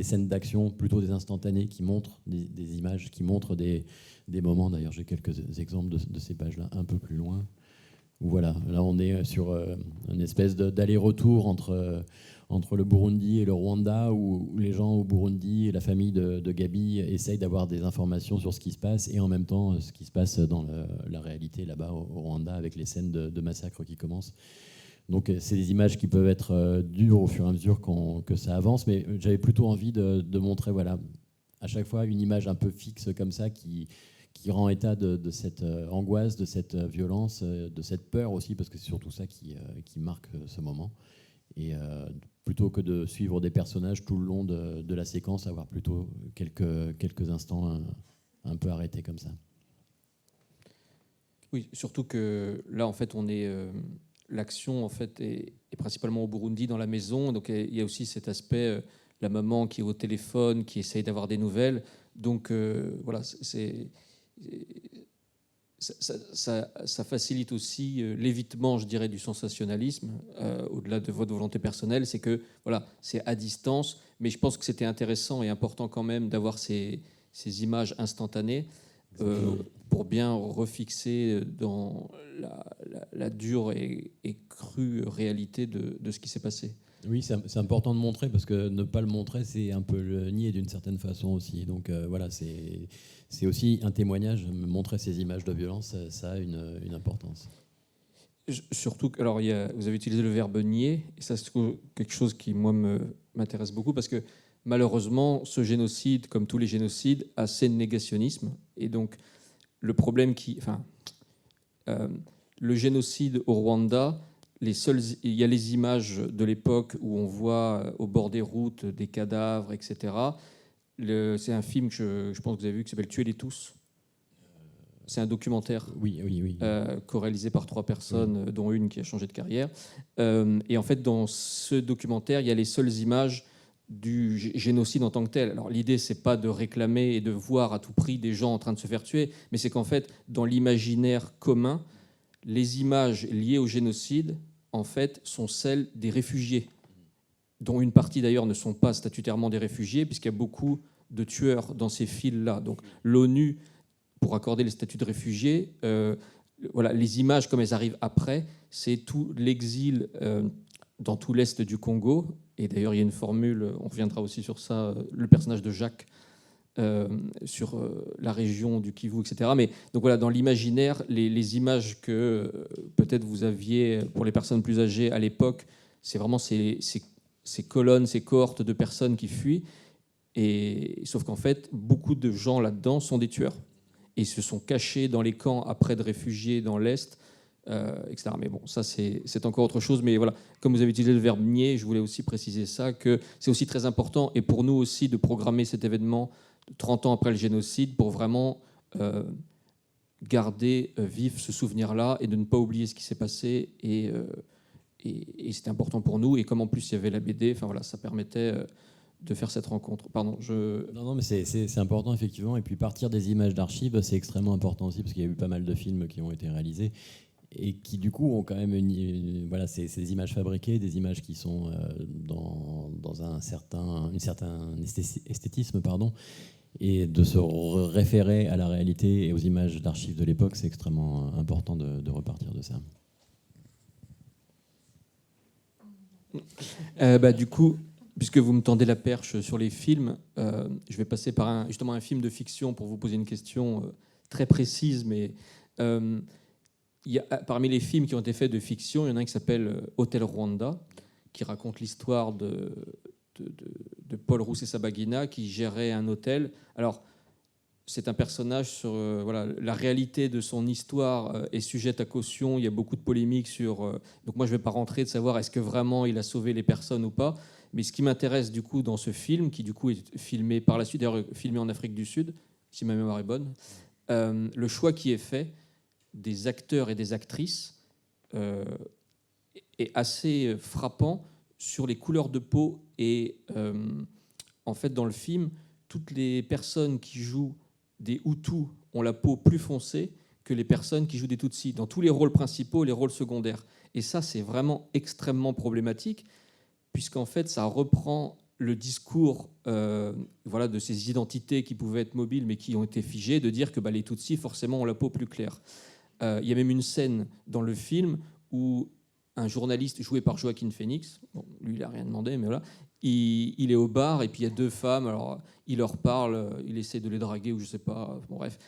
scènes d'action, plutôt des instantanés qui montrent des images, qui montrent des moments. D'ailleurs, j'ai quelques exemples de ces pages-là un peu plus loin. Où voilà, là on est sur une espèce d'aller-retour entre le Burundi et le Rwanda, où les gens au Burundi et la famille de Gabi essayent d'avoir des informations sur ce qui se passe, et en même temps ce qui se passe dans la réalité là-bas au Rwanda, avec les scènes de massacre qui commencent. Donc c'est des images qui peuvent être dures au fur et à mesure que ça avance, mais j'avais plutôt envie de montrer, voilà, à chaque fois une image un peu fixe comme ça qui rend état de cette angoisse, de cette violence, de cette peur aussi, parce que c'est surtout ça qui marque ce moment. Et plutôt que de suivre des personnages tout le long de la séquence, avoir plutôt quelques instants un peu arrêtés comme ça. Oui, surtout que là, en fait, l'action en fait est principalement au Burundi, dans la maison. Donc il y a aussi cet aspect, la maman qui est au téléphone, qui essaye d'avoir des nouvelles. Donc voilà, ça facilite aussi l'évitement, je dirais, du sensationnalisme, au-delà de votre volonté personnelle. C'est que voilà, c'est à distance, mais je pense que c'était intéressant et important quand même d'avoir ces images instantanées. Pour bien refixer dans la dure et crue réalité de ce qui s'est passé. Oui, c'est important de montrer, parce que ne pas le montrer, c'est un peu le nier d'une certaine façon aussi. Donc voilà, c'est aussi un témoignage. Montrer ces images de violence, ça a une importance. Surtout, alors vous avez utilisé le verbe nier, et ça c'est quelque chose qui moi m'intéresse beaucoup, parce que malheureusement, ce génocide, comme tous les génocides, a assez de négationnisme. Et donc, le problème le génocide au Rwanda, il y a les images de l'époque où on voit au bord des routes des cadavres, etc. C'est un film que je pense que vous avez vu qui s'appelle Tuez-les tous. C'est un documentaire oui. co-réalisé par 3 personnes, dont une qui a changé de carrière. Et en fait, dans ce documentaire, il y a les seules images du génocide en tant que tel. Alors l'idée, c'est pas de réclamer et de voir à tout prix des gens en train de se faire tuer, mais c'est qu'en fait, dans l'imaginaire commun, les images liées au génocide, en fait, sont celles des réfugiés, dont une partie d'ailleurs ne sont pas statutairement des réfugiés, puisqu'il y a beaucoup de tueurs dans ces files-là. Donc l'ONU, pour accorder le statut de réfugié, voilà, les images comme elles arrivent après, c'est tout l'exil dans tout l'est du Congo. Et d'ailleurs, il y a une formule, on reviendra aussi sur ça, le personnage de Jacques, sur la région du Kivu, etc. Mais donc voilà, dans l'imaginaire, les images que peut-être vous aviez pour les personnes plus âgées à l'époque, c'est vraiment ces colonnes, ces cohortes de personnes qui fuient. Et sauf qu'en fait, beaucoup de gens là-dedans sont des tueurs. Et se sont cachés dans les camps après de réfugiés dans l'Est, etc. Mais bon, ça, c'est encore autre chose. Mais voilà, comme vous avez utilisé le verbe nier, je voulais aussi préciser ça, que c'est aussi très important, et pour nous aussi, de programmer cet événement 30 ans après le génocide pour vraiment garder vif ce souvenir-là et de ne pas oublier ce qui s'est passé. Et c'était important pour nous. Et comme en plus, il y avait la BD, enfin voilà, ça permettait de faire cette rencontre. Pardon, Non, mais c'est important, effectivement. Et puis partir des images d'archives, c'est extrêmement important aussi, parce qu'il y a eu pas mal de films qui ont été réalisés et qui, du coup, ont quand même voilà, ces images fabriquées, des images qui sont dans un certain esthétisme, pardon. Et de se référer à la réalité et aux images d'archives de l'époque, c'est extrêmement important de repartir de ça. Du coup, puisque vous me tendez la perche sur les films, je vais passer par justement un film de fiction pour vous poser une question très précise. Mais parmi les films qui ont été faits de fiction, il y en a un qui s'appelle Hôtel Rwanda, qui raconte l'histoire de Paul Rusesabagina, qui gérait un hôtel. Alors, c'est un personnage sur voilà, la réalité de son histoire est sujette à caution. Il y a beaucoup de polémiques sur. Donc moi, je ne vais pas rentrer de savoir est-ce que vraiment il a sauvé les personnes ou pas. Mais ce qui m'intéresse du coup dans ce film, qui du coup est filmé par la suite, d'ailleurs filmé en Afrique du Sud, si ma mémoire est bonne, le choix qui est fait des acteurs et des actrices est assez frappant sur les couleurs de peau. Et en fait, dans le film, toutes les personnes qui jouent des Hutus ont la peau plus foncée que les personnes qui jouent des Tutsis, dans tous les rôles principaux et les rôles secondaires. Et ça, c'est vraiment extrêmement problématique, puisqu'en fait, ça reprend le discours voilà, de ces identités qui pouvaient être mobiles, mais qui ont été figées, de dire que les Tutsis, forcément, ont la peau plus claire. Il y a même une scène dans le film où un journaliste joué par Joaquin Phoenix, bon, lui, il n'a rien demandé, mais voilà, il est au bar, et puis il y a deux femmes, alors il leur parle, il essaie de les draguer, ou je sais pas, bon, bref.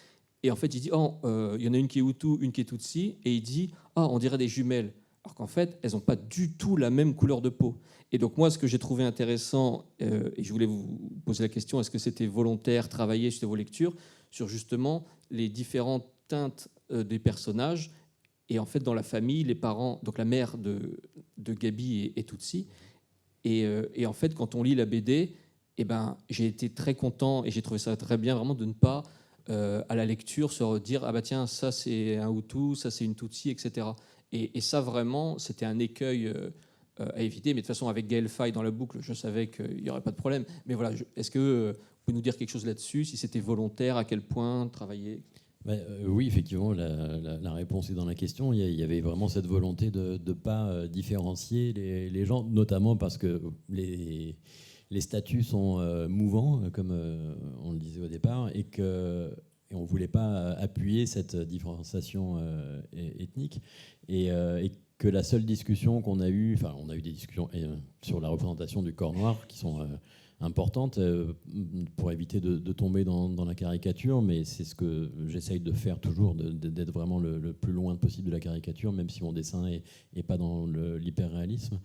Et en fait, il dit, il y en a une qui est Hutu, une qui est Tutsi, et il dit, on dirait des jumelles. Alors qu'en fait, elles n'ont pas du tout la même couleur de peau. Et donc moi, ce que j'ai trouvé intéressant, et je voulais vous poser la question, est-ce que c'était volontaire, travailler sur vos lectures, sur justement les différentes teintes des personnages, et en fait, dans la famille, les parents, donc la mère de Gabi est Tutsi, et en fait, quand on lit la BD, j'ai été très content, et j'ai trouvé ça très bien, vraiment, de ne pas, à la lecture, se redire, tiens, ça c'est un Hutu, ça c'est une Tutsi, etc. Et ça, vraiment, c'était un écueil à éviter. Mais de toute façon, avec Gaël Faye dans la boucle, je savais qu'il n'y aurait pas de problème. Mais voilà, est-ce que vous pouvez nous dire quelque chose là-dessus, si c'était volontaire, à quel point travailler? Oui, effectivement, la réponse est dans la question. Il y avait vraiment cette volonté de ne pas différencier les gens, notamment parce que les statuts sont mouvants, comme on le disait au départ, et on ne voulait pas appuyer cette différenciation ethnique. Et que la seule discussion qu'on a eue, enfin, on a eu des discussions sur la représentation du corps noir qui sont importantes pour éviter de tomber dans la caricature, mais c'est ce que j'essaye de faire toujours, d'être vraiment le plus loin possible de la caricature, même si mon dessin n'est pas dans l'hyperréalisme.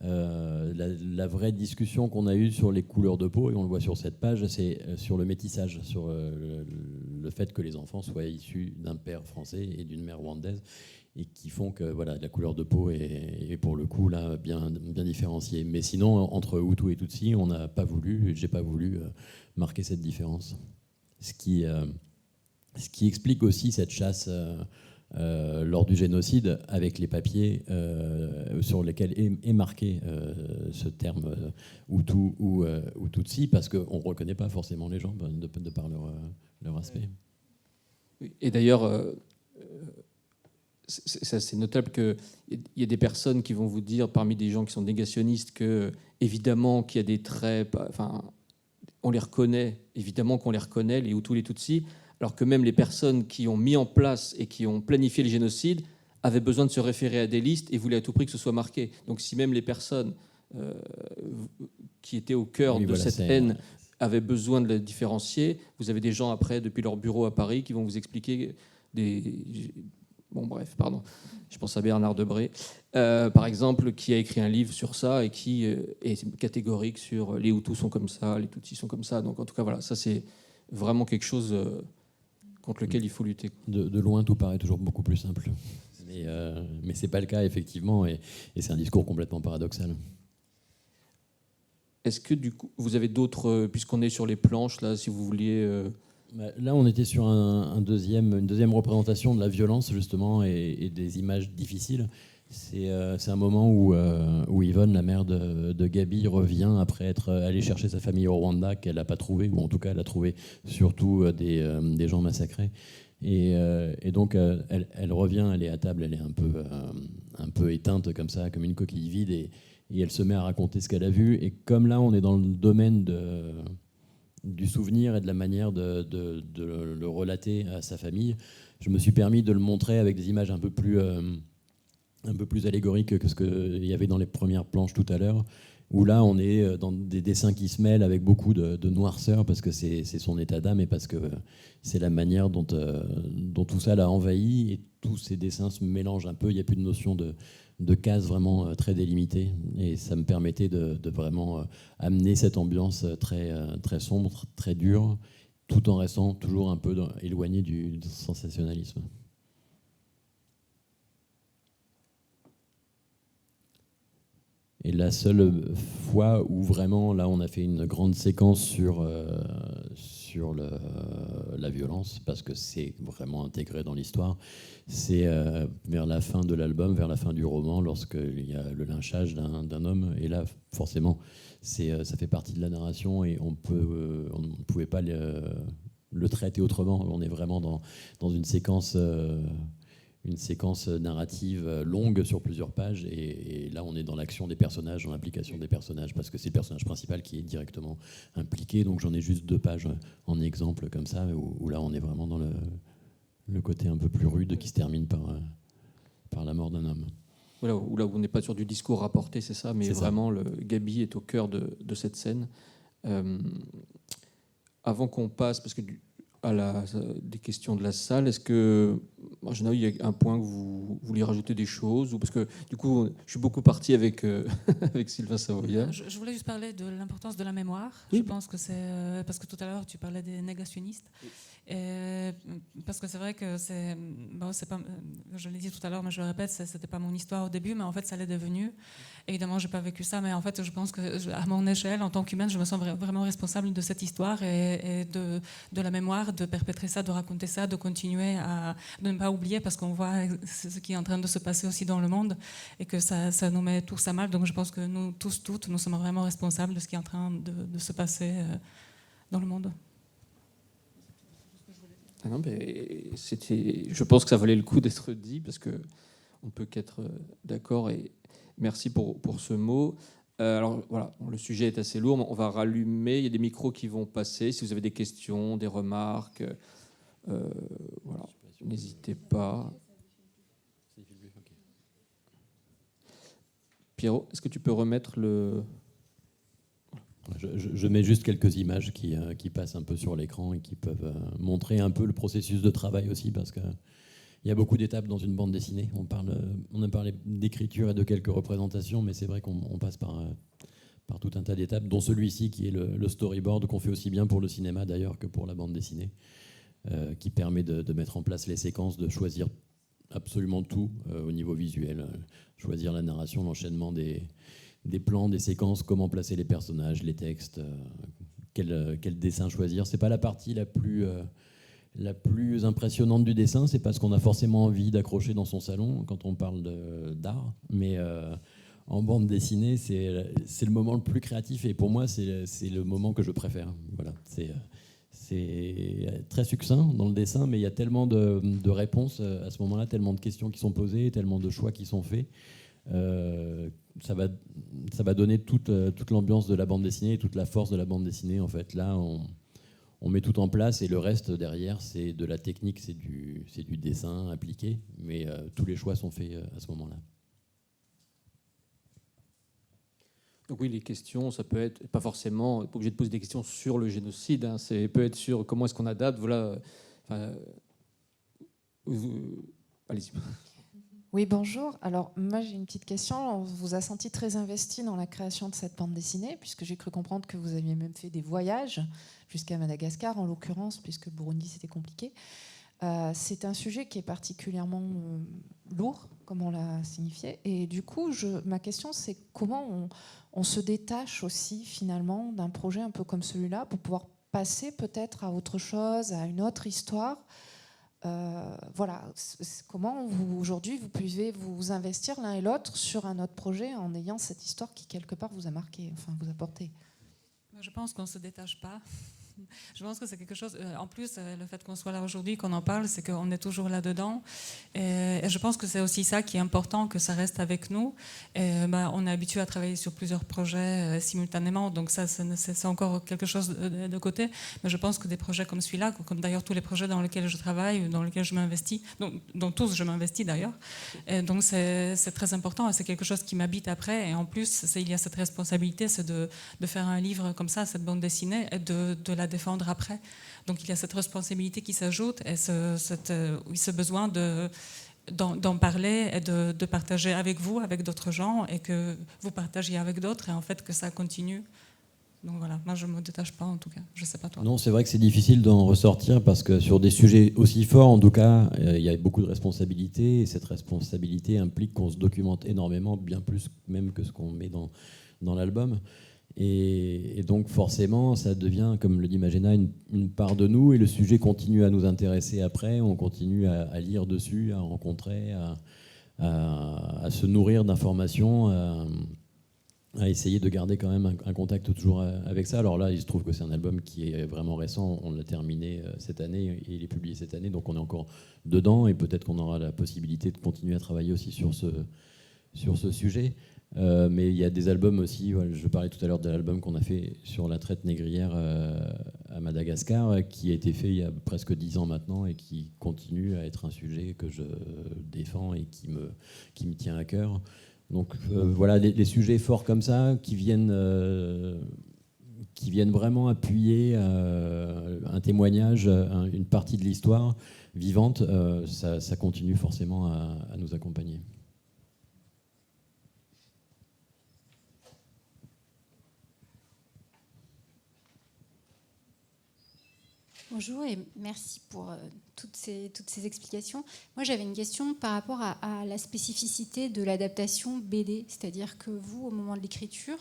La vraie discussion qu'on a eue sur les couleurs de peau, et on le voit sur cette page, c'est sur le métissage, sur le fait que les enfants soient issus d'un père français et d'une mère rwandaise, et qui font que voilà, la couleur de peau est pour le coup là, bien différenciée. Mais sinon, entre Hutu et Tutsi, on n'a pas voulu, j'ai pas voulu marquer cette différence. Ce qui explique aussi cette chasse lors du génocide avec les papiers sur lesquels est marqué ce terme Hutu ou Tutsi, parce qu'on ne reconnaît pas forcément les gens de par leur aspect. Et d'ailleurs, c'est notable qu'il y a des personnes qui vont vous dire, parmi des gens qui sont négationnistes, que évidemment qu'il y a des traits, enfin, on les reconnaît, évidemment qu'on les reconnaît, les Hutus, les Tutsis, alors que même les personnes qui ont mis en place et qui ont planifié le génocide avaient besoin de se référer à des listes et voulaient à tout prix que ce soit marqué. Donc si même les personnes qui étaient au cœur de cette haine avaient besoin de la différencier, vous avez des gens après, depuis leur bureau à Paris, qui vont vous expliquer Bon, bref, pardon. Je pense à Bernard Debré, par exemple, qui a écrit un livre sur ça et qui est catégorique sur les Hutus sont comme ça, les Tutsis sont comme ça. Donc, en tout cas, voilà, ça, c'est vraiment quelque chose contre lequel il faut lutter. De loin, tout paraît toujours beaucoup plus simple. Mais ce n'est pas le cas, effectivement, et c'est un discours complètement paradoxal. Est-ce que, du coup, vous avez d'autres, puisqu'on est sur les planches, là, si vous vouliez... Là, on était sur une deuxième représentation de la violence, justement, et des images difficiles. C'est un moment où Yvonne, la mère de Gabi, revient après être allée chercher sa famille au Rwanda, qu'elle n'a pas trouvée, ou en tout cas, elle a trouvé surtout des gens massacrés. Et donc, elle revient, elle est à table, elle est un peu éteinte comme ça, comme une coquille vide, et elle se met à raconter ce qu'elle a vu. Et comme là, on est dans le domaine du souvenir et de la manière de le relater à sa famille, je me suis permis de le montrer avec des images un peu plus allégoriques que ce qu'il y avait dans les premières planches tout à l'heure, où là on est dans des dessins qui se mêlent avec beaucoup de noirceur, parce que c'est son état d'âme et parce que c'est la manière dont tout ça l'a envahi, et tous ces dessins se mélangent un peu, il n'y a plus de notion de cases vraiment très délimitées, et ça me permettait de vraiment amener cette ambiance très, très sombre, très dure, tout en restant toujours un peu éloigné du sensationnalisme. Et la seule fois où vraiment, là, on a fait une grande séquence sur la violence, parce que c'est vraiment intégré dans l'histoire, c'est vers la fin de l'album, vers la fin du roman, lorsqu'il y a le lynchage d'un homme. Et là, forcément, ça fait partie de la narration, et on ne pouvait pas le traiter autrement. On est vraiment dans une séquence une séquence narrative longue sur plusieurs pages, et là on est dans l'action des personnages, dans l'implication des personnages, parce que c'est le personnage principal qui est directement impliqué, donc j'en ai juste 2 pages en exemple comme ça, où là on est vraiment dans le côté un peu plus rude qui se termine par la mort d'un homme. Voilà, où là où on n'est pas sur du discours rapporté, c'est ça, mais vraiment Gabi est au cœur de cette scène. Avant qu'on passe, parce que des questions de la salle, est-ce que, en général, il y a un point que vous voulez rajouter des choses, ou parce que du coup, je suis beaucoup parti avec avec Sylvain Savoyard. Je voulais juste parler de l'importance de la mémoire. Oui. Je pense que c'est parce que tout à l'heure tu parlais des négationnistes. Oui. Et parce que c'est vrai que c'est pas, je l'ai dit tout à l'heure, mais je le répète, c'était pas mon histoire au début, mais en fait ça l'est devenu. Évidemment, j'ai pas vécu ça, mais en fait, je pense que à mon échelle, en tant qu'humaine, je me sens vraiment responsable de cette histoire et de la mémoire, de perpétrer ça, de raconter ça, de continuer de ne pas oublier, parce qu'on voit ce qui est en train de se passer aussi dans le monde et que ça nous met tous à mal. Donc, je pense que nous tous, toutes, nous sommes vraiment responsables de ce qui est en train de se passer dans le monde. Ah non, mais je pense que ça valait le coup d'être dit, parce qu'on ne peut qu'être d'accord, et merci pour ce mot. Alors voilà, le sujet est assez lourd, on va rallumer, il y a des micros qui vont passer, si vous avez des questions, des remarques, voilà, n'hésitez pas. Pierrot, est-ce que tu peux remettre le... Je mets juste quelques images qui passent un peu sur l'écran et qui peuvent montrer un peu le processus de travail aussi, parce qu'il y a beaucoup d'étapes dans une bande dessinée. On a parlé d'écriture et de quelques représentations, mais c'est vrai qu'on passe par tout un tas d'étapes, dont celui-ci qui est le storyboard, qu'on fait aussi bien pour le cinéma d'ailleurs que pour la bande dessinée, qui permet de mettre en place les séquences, de choisir absolument tout au niveau visuel, choisir la narration, l'enchaînement des plans, des séquences, comment placer les personnages, les textes, quel dessin choisir. C'est pas la partie la plus impressionnante du dessin, c'est pas ce qu'on a forcément envie d'accrocher dans son salon quand on parle d'art, mais en bande dessinée, c'est le moment le plus créatif, et pour moi, c'est le moment que je préfère. Voilà, c'est très succinct dans le dessin, mais il y a tellement de réponses à ce moment-là, tellement de questions qui sont posées, tellement de choix qui sont faits. Ça va donner toute l'ambiance de la bande dessinée et toute la force de la bande dessinée. En fait, là, on met tout en place, et le reste derrière, c'est de la technique, c'est du dessin appliqué, mais tous les choix sont faits à ce moment-là. Donc oui, les questions, ça peut être pas forcément, pas obligé de poser des questions sur le génocide, hein, ça peut être sur comment est-ce qu'on adapte, voilà. Allez-y. Oui, bonjour. Alors, moi, j'ai une petite question. On vous a senti très investi dans la création de cette bande dessinée, puisque j'ai cru comprendre que vous aviez même fait des voyages jusqu'à Madagascar, en l'occurrence, puisque le Burundi, c'était compliqué. C'est un sujet qui est particulièrement lourd, comme on l'a signifié. Et du coup, ma question, c'est comment on se détache aussi, finalement, d'un projet un peu comme celui-là, pour pouvoir passer peut-être à autre chose, à une autre histoire. Voilà, comment aujourd'hui vous pouvez vous investir l'un et l'autre sur un autre projet en ayant cette histoire qui quelque part vous a marqué, enfin vous a porté. Je pense qu'on ne se détache pas. Je pense que c'est quelque chose. En plus, le fait qu'on soit là aujourd'hui, qu'on en parle, c'est qu'on est toujours là-dedans. Et je pense que c'est aussi ça qui est important, que ça reste avec nous. On est habitué à travailler sur plusieurs projets simultanément, donc ça, c'est encore quelque chose de côté. Mais je pense que des projets comme celui-là, comme d'ailleurs tous les projets dans lesquels je travaille, dans lesquels je m'investis, dont tous je m'investis d'ailleurs, et donc c'est très important et c'est quelque chose qui m'habite après. Et en plus, il y a cette responsabilité, c'est de faire un livre comme ça, cette bande dessinée, et de la défendre après. Donc il y a cette responsabilité qui s'ajoute et ce besoin d'en parler et de partager avec vous, avec d'autres gens, et que vous partagiez avec d'autres, et en fait que ça continue. Donc voilà, moi je ne me détache pas en tout cas, je ne sais pas toi. Non, c'est vrai que c'est difficile d'en ressortir, parce que sur des sujets aussi forts, en tout cas, il y a beaucoup de responsabilités, et cette responsabilité implique qu'on se documente énormément, bien plus même que ce qu'on met dans l'album. Et donc forcément, ça devient, comme le dit Magena, une part de nous, et le sujet continue à nous intéresser après, on continue à lire dessus, à rencontrer, à se nourrir d'informations, à essayer de garder quand même un contact toujours avec ça. Alors là, il se trouve que c'est un album qui est vraiment récent, on l'a terminé cette année, et il est publié cette année, donc on est encore dedans, et peut-être qu'on aura la possibilité de continuer à travailler aussi sur ce sujet. Mais il y a des albums aussi, je parlais tout à l'heure de l'album qu'on a fait sur la traite négrière à Madagascar, qui a été fait il y a presque 10 ans maintenant et qui continue à être un sujet que je défends et qui me tient à cœur. Donc voilà, les sujets forts comme ça qui viennent vraiment appuyer un témoignage, une partie de l'histoire vivante, ça continue forcément à nous accompagner. Bonjour et merci pour toutes ces explications. Moi, j'avais une question par rapport à la spécificité de l'adaptation BD. C'est-à-dire que vous, au moment de l'écriture,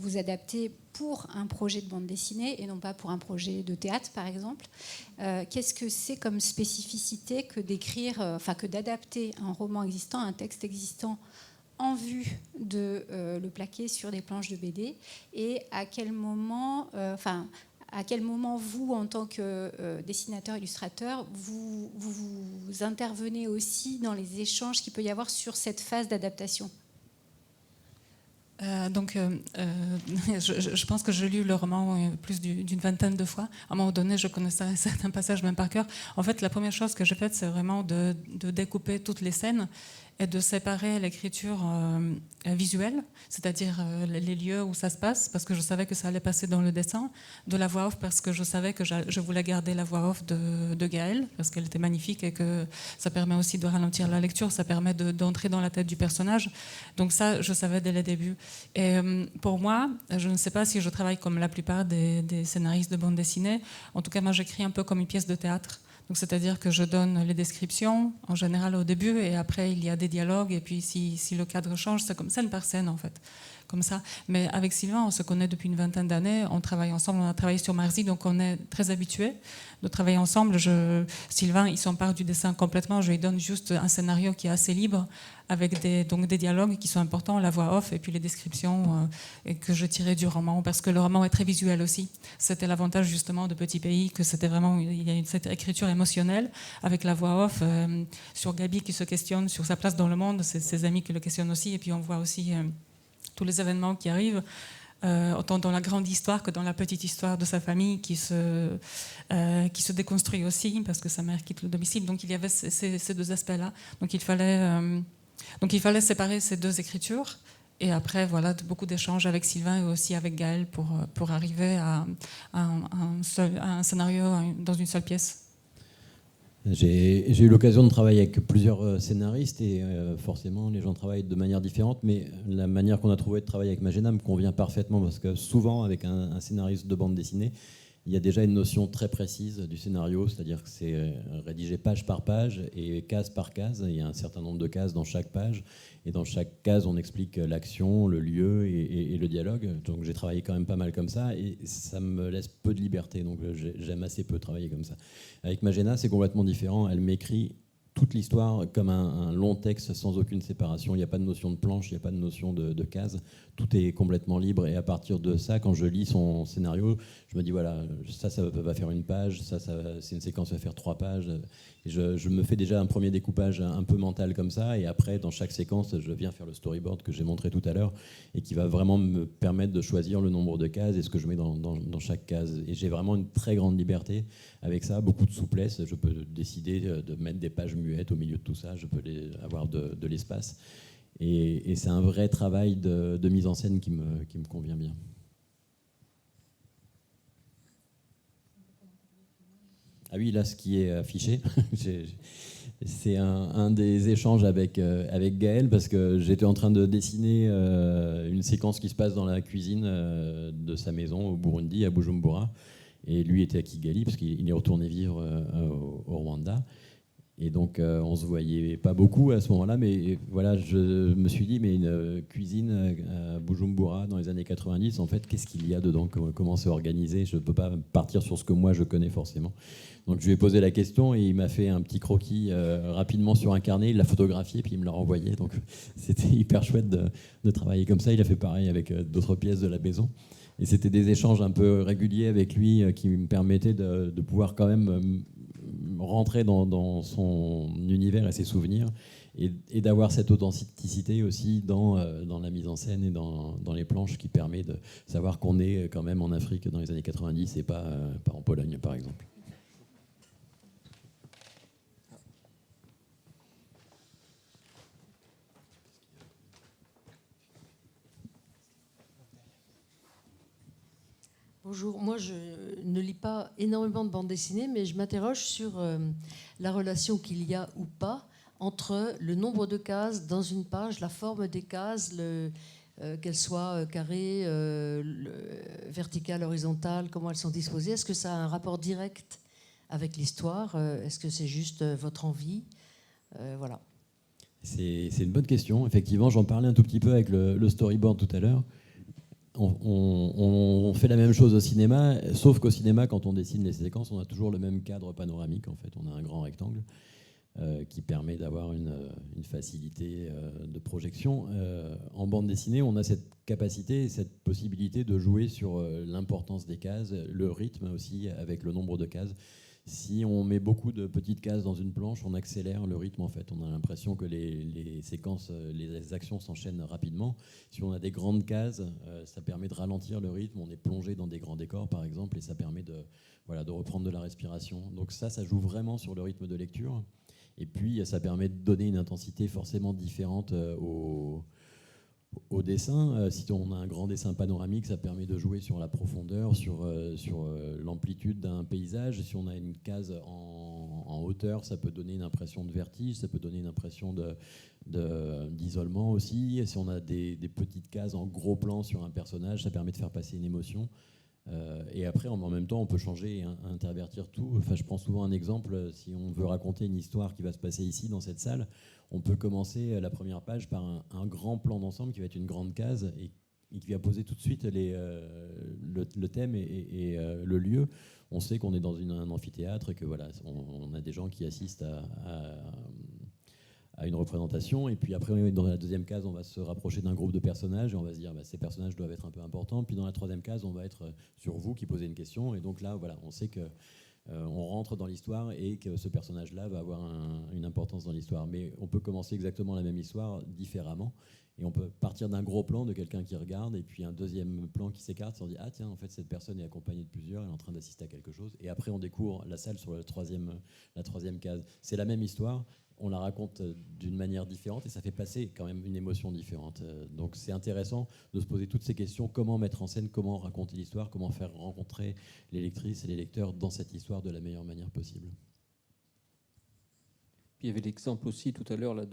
vous adaptez pour un projet de bande dessinée et non pas pour un projet de théâtre, par exemple. Qu'est-ce que c'est comme spécificité que que d'adapter un roman existant, un texte existant, en vue de le plaquer sur des planches de BD, et à quel moment... à quel moment, vous, en tant que dessinateur-illustrateur, vous intervenez aussi dans les échanges qu'il peut y avoir sur cette phase d'adaptation ? Je pense que j'ai lu le roman plus d'une vingtaine de fois. À un moment donné, je connaissais certains passages même par cœur. En fait, la première chose que j'ai faite, c'est vraiment de découper toutes les scènes et de séparer l'écriture visuelle, c'est-à-dire les lieux où ça se passe, parce que je savais que ça allait passer dans le dessin, de la voix off, parce que je savais que je voulais garder la voix off de Gaëlle, parce qu'elle était magnifique et que ça permet aussi de ralentir la lecture, ça permet d'entrer dans la tête du personnage. Donc ça, je savais dès le début. Et pour moi, je ne sais pas si je travaille comme la plupart des scénaristes de bande dessinée. En tout cas, moi, j'écris un peu comme une pièce de théâtre. Donc, c'est-à-dire que je donne les descriptions, en général au début, et après, il y a des dialogues, et puis si le cadre change, c'est comme scène par scène, en fait. Comme ça. Mais avec Sylvain, on se connaît depuis une vingtaine d'années, on travaille ensemble, on a travaillé sur Marzi, donc on est très habitués de travailler ensemble. Sylvain, il s'empare du dessin complètement, je lui donne juste un scénario qui est assez libre, avec des dialogues qui sont importants, la voix off, et puis les descriptions que je tirais du roman, parce que le roman est très visuel aussi. C'était l'avantage justement de Petit Pays, que c'était vraiment, il y a cette écriture émotionnelle, avec la voix off, sur Gabi qui se questionne sur sa place dans le monde, c'est ses amis qui le questionnent aussi, et puis on voit aussi... tous les événements qui arrivent, autant dans la grande histoire que dans la petite histoire de sa famille qui se déconstruit aussi parce que sa mère quitte le domicile. Donc il y avait ces deux aspects-là. Donc il fallait séparer ces deux écritures. Et après, voilà, beaucoup d'échanges avec Sylvain et aussi avec Gaëlle pour arriver à un scénario dans une seule pièce. J'ai eu l'occasion de travailler avec plusieurs scénaristes et forcément les gens travaillent de manière différente, mais la manière qu'on a trouvé de travailler avec Magéna me convient parfaitement parce que souvent avec un scénariste de bande dessinée, il y a déjà une notion très précise du scénario, c'est-à-dire que c'est rédigé page par page et case par case. Il y a un certain nombre de cases dans chaque page et dans chaque case on explique l'action, le lieu et le dialogue. Donc j'ai travaillé quand même pas mal comme ça et ça me laisse peu de liberté, donc j'aime assez peu travailler comme ça. Avec Magéna, c'est complètement différent, elle m'écrit toute l'histoire comme un long texte sans aucune séparation. Il n'y a pas de notion de planche, il n'y a pas de notion de case. Tout est complètement libre. Et à partir de ça, quand je lis son scénario, je me dis voilà, ça va faire une page, ça c'est une séquence qui va faire 3 pages. Et je me fais déjà un premier découpage un peu mental comme ça. Et après, dans chaque séquence, je viens faire le storyboard que j'ai montré tout à l'heure et qui va vraiment me permettre de choisir le nombre de cases et ce que je mets dans chaque case. Et j'ai vraiment une très grande liberté avec ça, beaucoup de souplesse. Je peux décider de mettre des pages muettes au milieu de tout ça. Je peux avoir de l'espace. Et c'est un vrai travail de mise en scène qui me convient bien. Ah oui, là, ce qui est affiché, c'est un des échanges avec Gaëlle, parce que j'étais en train de dessiner une séquence qui se passe dans la cuisine de sa maison au Burundi, à Bujumbura. Et lui était à Kigali, parce qu'il est retourné vivre au Rwanda. Et donc, on ne se voyait pas beaucoup à ce moment-là, mais voilà, je me suis dit, mais une cuisine à Bujumbura dans les années 90, en fait, qu'est-ce qu'il y a dedans ? Comment c'est organisé ? Je ne peux pas partir sur ce que moi je connais forcément. Donc, je lui ai posé la question et il m'a fait un petit croquis rapidement sur un carnet, il l'a photographié puis il me l'a renvoyé. Donc, c'était hyper chouette de travailler comme ça. Il a fait pareil avec d'autres pièces de la maison. Et c'était des échanges un peu réguliers avec lui qui me permettaient de pouvoir quand même rentrer dans son univers et ses souvenirs, et d'avoir cette authenticité aussi dans la mise en scène et dans les planches, qui permet de savoir qu'on est quand même en Afrique dans les années 90 et pas en Pologne, par exemple. Bonjour, moi je ne lis pas énormément de bandes dessinées, mais je m'interroge sur la relation qu'il y a ou pas entre le nombre de cases dans une page, la forme des cases, qu'elles soient carrées, verticales, horizontales, comment elles sont disposées. Est-ce que ça a un rapport direct avec l'histoire? Est-ce que c'est juste votre envie? Voilà. C'est une bonne question. Effectivement, j'en parlais un tout petit peu avec le storyboard tout à l'heure. On fait la même chose au cinéma, sauf qu'au cinéma, quand on dessine les séquences, on a toujours le même cadre panoramique. En fait, on a un grand rectangle qui permet d'avoir une facilité de projection. En bande dessinée, on a cette capacité, cette possibilité de jouer sur l'importance des cases, le rythme aussi, avec le nombre de cases. Si on met beaucoup de petites cases dans une planche, on accélère le rythme en fait. On a l'impression que les séquences, les actions s'enchaînent rapidement. Si on a des grandes cases, ça permet de ralentir le rythme. On est plongé dans des grands décors par exemple, et ça permet de reprendre de la respiration. Donc ça joue vraiment sur le rythme de lecture. Et puis ça permet de donner une intensité forcément différente au dessin. Si on a un grand dessin panoramique, ça permet de jouer sur la profondeur, sur l'amplitude d'un paysage. Si on a une case en hauteur, ça peut donner une impression de vertige, ça peut donner une impression d'isolement aussi. Et si on a des petites cases en gros plan sur un personnage, ça permet de faire passer une émotion. Et après, en même temps, on peut changer et intervertir tout. Enfin, je prends souvent un exemple. Si on veut raconter une histoire qui va se passer ici, dans cette salle, on peut commencer la première page par un grand plan d'ensemble qui va être une grande case et qui va poser tout de suite le thème et le lieu. On sait qu'on est dans un amphithéâtre et que voilà, on a des gens qui assistent à une représentation, et puis après dans la deuxième case on va se rapprocher d'un groupe de personnages et on va se dire ces personnages doivent être un peu importants, puis dans la troisième case on va être sur vous qui posez une question, et donc là voilà, on sait que on rentre dans l'histoire et que ce personnage-là va avoir une importance dans l'histoire. Mais on peut commencer exactement la même histoire différemment, et on peut partir d'un gros plan de quelqu'un qui regarde, et puis un deuxième plan qui s'écarte, et on dit ah tiens, en fait cette personne est accompagnée de plusieurs, elle est en train d'assister à quelque chose, et après on découvre la salle sur la troisième case. C'est la même histoire, on la raconte d'une manière différente et ça fait passer quand même une émotion différente. Donc c'est intéressant de se poser toutes ces questions. Comment mettre en scène, comment raconter l'histoire, comment faire rencontrer les lectrices et les lecteurs dans cette histoire de la meilleure manière possible. Puis il y avait l'exemple aussi tout à l'heure là,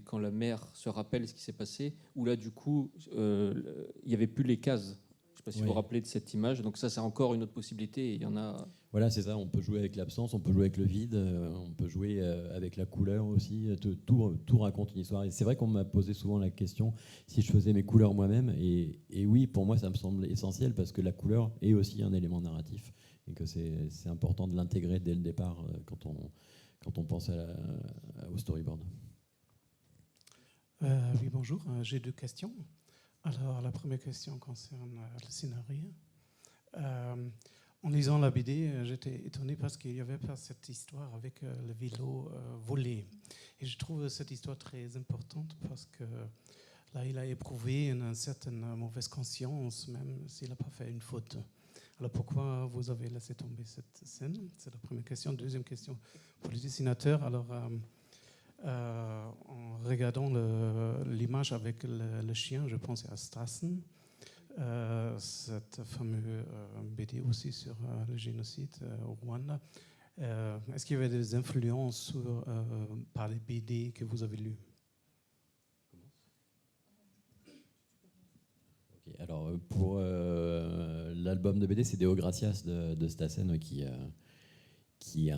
quand la mère se rappelle ce qui s'est passé, où là du coup il n'y avait plus les cases. Je ne sais pas si vous vous rappelez de cette image. Donc ça c'est encore une autre possibilité. Il y en a... Voilà, c'est ça, on peut jouer avec l'absence, on peut jouer avec le vide, on peut jouer avec la couleur aussi, tout raconte une histoire. Et c'est vrai qu'on m'a posé souvent la question si je faisais mes couleurs moi-même, et oui, pour moi ça me semble essentiel, parce que la couleur est aussi un élément narratif, et que c'est important de l'intégrer dès le départ quand on pense au storyboard. Oui, bonjour, j'ai 2 questions. Alors la première question concerne le scénario. En lisant la BD, j'étais étonné parce qu'il n'y avait pas cette histoire avec le vélo volé. Et je trouve cette histoire très importante parce que là, il a éprouvé une certaine mauvaise conscience, même s'il n'a pas fait une faute. Alors pourquoi vous avez laissé tomber cette scène? C'est la première question. Deuxième question pour le dessinateur. Alors, en regardant l'image avec le chien, je pensais à Strassen. Cette fameuse BD aussi sur le génocide au Rwanda. Est-ce qu'il y avait des influences par les BD que vous avez lues? Okay, alors pour l'album de BD, c'est Deo Gracias de Stassen qui est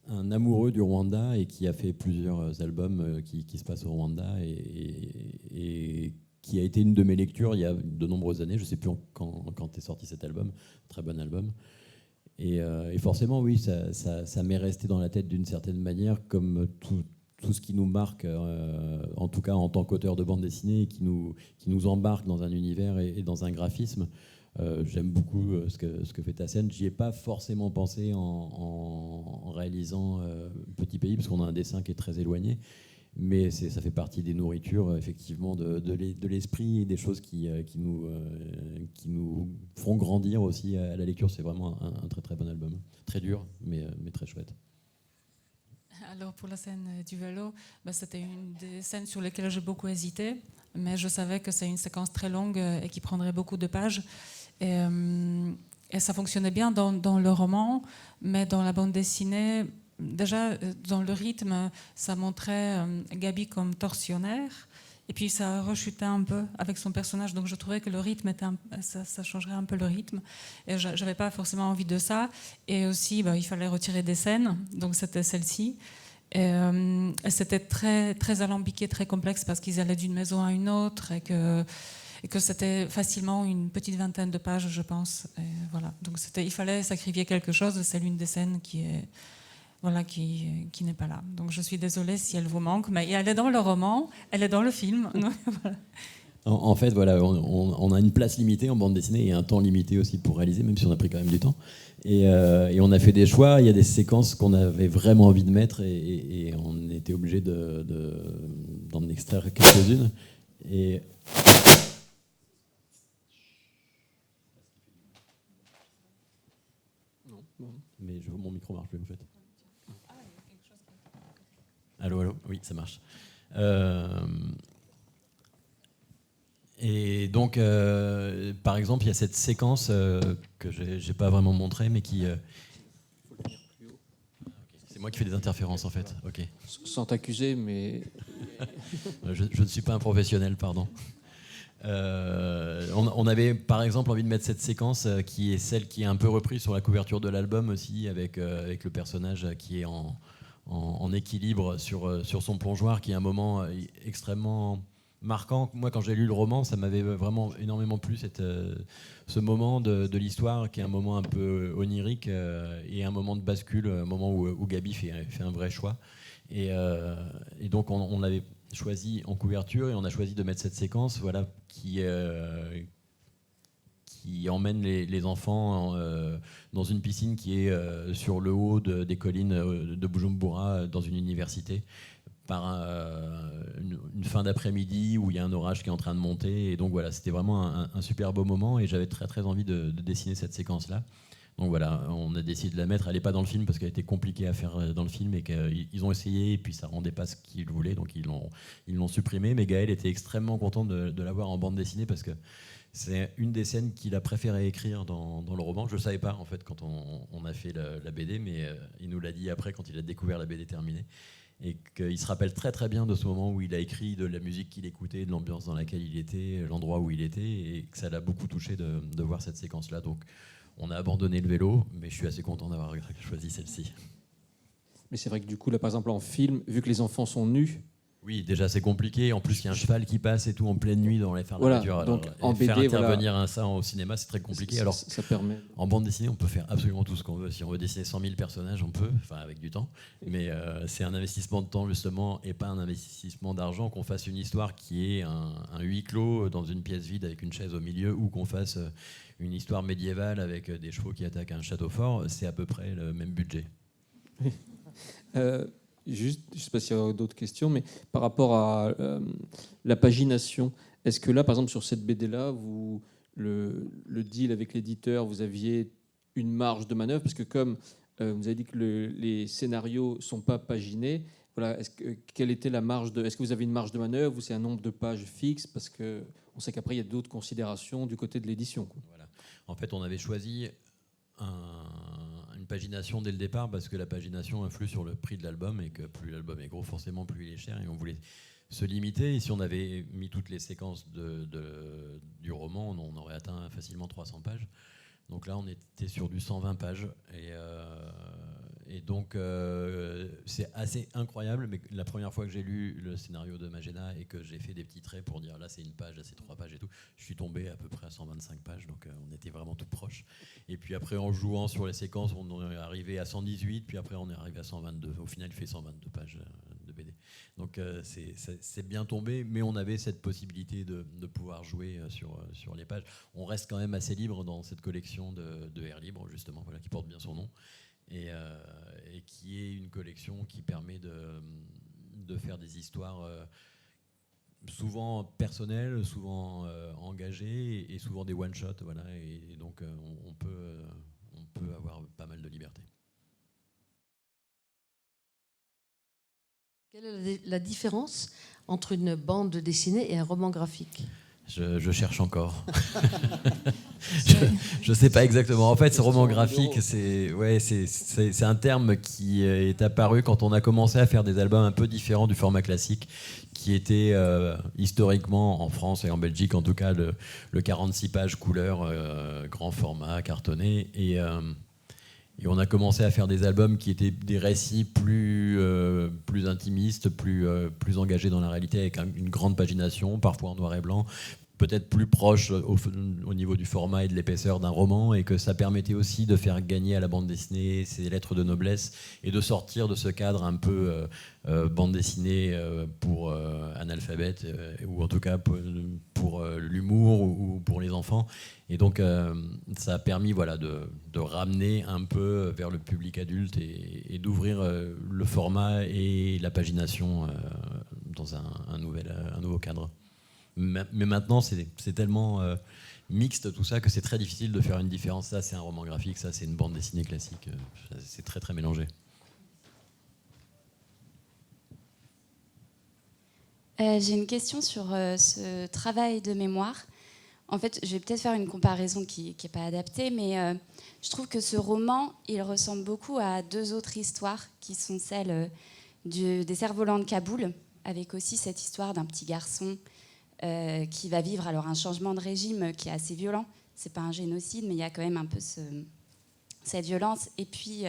un amoureux du Rwanda et qui a fait plusieurs albums qui se passent au Rwanda et qui a été une de mes lectures il y a de nombreuses années. Je ne sais plus quand est sorti cet album, très bon album. Et forcément, oui, ça m'est resté dans la tête d'une certaine manière, comme tout tout ce qui nous marque, en tout cas en tant qu'auteur de bande dessinée, et qui nous embarque dans un univers et dans un graphisme. J'aime beaucoup ce que fait Tassène. J'y ai pas forcément pensé en réalisant Petit Pays, parce qu'on a un dessin qui est très éloigné. Mais ça fait partie des nourritures, effectivement, de l'esprit et des choses qui nous font grandir aussi à la lecture. C'est vraiment un très très bon album. Très dur, mais très chouette. Alors pour la scène du vélo, c'était une des scènes sur lesquelles j'ai beaucoup hésité, mais je savais que c'est une séquence très longue et qui prendrait beaucoup de pages. Et ça fonctionnait bien dans le roman, mais dans la bande dessinée, déjà dans le rythme, ça montrait Gabi comme tortionnaire, et puis ça rechutait un peu avec son personnage, donc je trouvais que le rythme ça changerait un peu le rythme, et j'avais pas forcément envie de ça. Et aussi il fallait retirer des scènes, donc c'était celle-ci. Et c'était très, très alambiqué, très complexe, parce qu'ils allaient d'une maison à une autre, et que c'était facilement une petite vingtaine de pages, je pense. Et voilà. Donc il fallait sacrifier quelque chose. C'est l'une des scènes qui n'est pas là. Donc je suis désolée si elle vous manque, mais elle est dans le roman, elle est dans le film. Voilà. En fait, voilà, on a une place limitée en bande dessinée et un temps limité aussi pour réaliser, même si on a pris quand même du temps. Et on a fait des choix. Il y a des séquences qu'on avait vraiment envie de mettre, et on était obligé d'en extraire quelques-unes. Et mais mon micro marche plus en fait. Allô, allô, oui, ça marche. Et donc, par exemple, il y a cette séquence que j'ai pas vraiment montrée, mais qui... C'est moi qui fais des interférences, en fait. Ok. Sans t'accuser, mais... je ne suis pas un professionnel, pardon. On avait, par exemple, envie de mettre cette séquence qui est celle qui est un peu reprise sur la couverture de l'album aussi, avec le personnage qui est en équilibre sur son plongeoir, qui est un moment extrêmement marquant. Moi, quand j'ai lu le roman, ça m'avait vraiment énormément plu, ce moment de l'histoire, qui est un moment un peu onirique, et un moment de bascule, un moment où Gabi fait un vrai choix. Et donc, on avait choisi en couverture, et on a choisi de mettre cette séquence, voilà, qui emmène les enfants dans une piscine qui est sur le haut des collines de Bujumbura, dans une université, par une fin d'après-midi où il y a un orage qui est en train de monter. Et donc voilà, c'était vraiment un super beau moment, et j'avais très très envie de dessiner cette séquence-là. Donc voilà, on a décidé de la mettre. Elle n'est pas dans le film parce qu'elle était compliquée à faire dans le film, et qu'ils ont essayé, et puis ça ne rendait pas ce qu'ils voulaient, donc ils l'ont supprimée. Mais Gaël était extrêmement content de l'avoir en bande dessinée, parce que c'est une des scènes qu'il a préféré écrire dans le roman. Je ne le savais pas en fait quand on a fait la BD, mais il nous l'a dit après, quand il a découvert la BD terminée. Et qu'il se rappelle très très bien de ce moment où il a écrit, de la musique qu'il écoutait, de l'ambiance dans laquelle il était, l'endroit où il était, et que ça l'a beaucoup touché de voir cette séquence-là. Donc on a abandonné le vélo, mais je suis assez content d'avoir choisi celle-ci. Mais c'est vrai que du coup, là, par exemple, en film, vu que les enfants sont nus... Oui, déjà c'est compliqué. En plus, il y a un cheval qui passe et tout en pleine nuit dans les fers de la nature. Donc, alors, en BD, faire intervenir ça au cinéma, c'est très compliqué. Alors, ça permet... En bande dessinée, on peut faire absolument tout ce qu'on veut. Si on veut dessiner 100 000 personnages, on peut, enfin avec du temps. Mais c'est un investissement de temps, justement, et pas un investissement d'argent. Qu'on fasse une histoire qui est un huis clos dans une pièce vide avec une chaise au milieu, ou qu'on fasse une histoire médiévale avec des chevaux qui attaquent un château fort, c'est à peu près le même budget. Juste, je ne sais pas s'il y a d'autres questions, mais par rapport à la pagination, est-ce que là, par exemple, sur cette BD-là, le deal avec l'éditeur, vous aviez une marge de manœuvre? Parce que comme vous avez dit que les scénarios ne sont pas paginés, voilà, quelle était la marge est-ce que vous avez une marge de manœuvre, ou c'est un nombre de pages fixe? Parce qu'on sait qu'après, il y a d'autres considérations du côté de l'édition. Voilà. En fait, on avait choisi une pagination dès le départ, parce que la pagination influe sur le prix de l'album, et que plus l'album est gros, forcément plus il est cher, et on voulait se limiter. Et si on avait mis toutes les séquences du roman, on aurait atteint facilement 300 pages. Donc là, on était sur du 120 pages. Et donc, c'est assez incroyable. Mais la première fois que j'ai lu le scénario de Magena et que j'ai fait des petits traits pour dire là, c'est une page, là, c'est 3 pages et tout, je suis tombé à peu près à 125 pages. Donc, on était vraiment tout proche. Et puis après, en jouant sur les séquences, on est arrivé à 118. Puis après, on est arrivé à 122. Au final, il fait 122 pages de BD. Donc c'est bien tombé, mais on avait cette possibilité de pouvoir jouer sur les pages. On reste quand même assez libre dans cette collection de Air Libre, justement, voilà, qui porte bien son nom, et qui est une collection qui permet de faire des histoires souvent personnelles, souvent engagées, et souvent des one-shots, voilà, et donc on peut avoir pas mal de liberté. Quelle est la différence entre une bande dessinée et un roman graphique ? Je cherche encore. Je ne sais pas exactement. En fait, ce roman graphique, c'est un terme qui est apparu quand on a commencé à faire des albums un peu différents du format classique, qui était historiquement, en France et en Belgique en tout cas, le 46 pages couleur, grand format, cartonné. Et on a commencé à faire des albums qui étaient des récits plus intimistes, plus engagés dans la réalité, avec une grande pagination, parfois en noir et blanc, peut-être plus proche au niveau du format et de l'épaisseur d'un roman, et que ça permettait aussi de faire gagner à la bande dessinée ses lettres de noblesse et de sortir de ce cadre un peu bande dessinée pour analphabètes, ou en tout cas pour l'humour ou pour les enfants. Et donc ça a permis, voilà, de ramener un peu vers le public adulte et d'ouvrir le format et la pagination dans un nouveau cadre. Mais maintenant, c'est tellement mixte tout ça que c'est très difficile de faire une différence. Ça, c'est un roman graphique, ça, c'est une bande dessinée classique. C'est très, très mélangé. J'ai une question sur ce travail de mémoire. En fait, je vais peut-être faire une comparaison qui n'est pas adaptée, mais je trouve que ce roman, il ressemble beaucoup à deux autres histoires qui sont celles des cerfs-volants de Kaboul, avec aussi cette histoire d'un petit garçon qui va vivre alors un changement de régime qui est assez violent. C'est pas un génocide, mais il y a quand même un peu cette violence. Et puis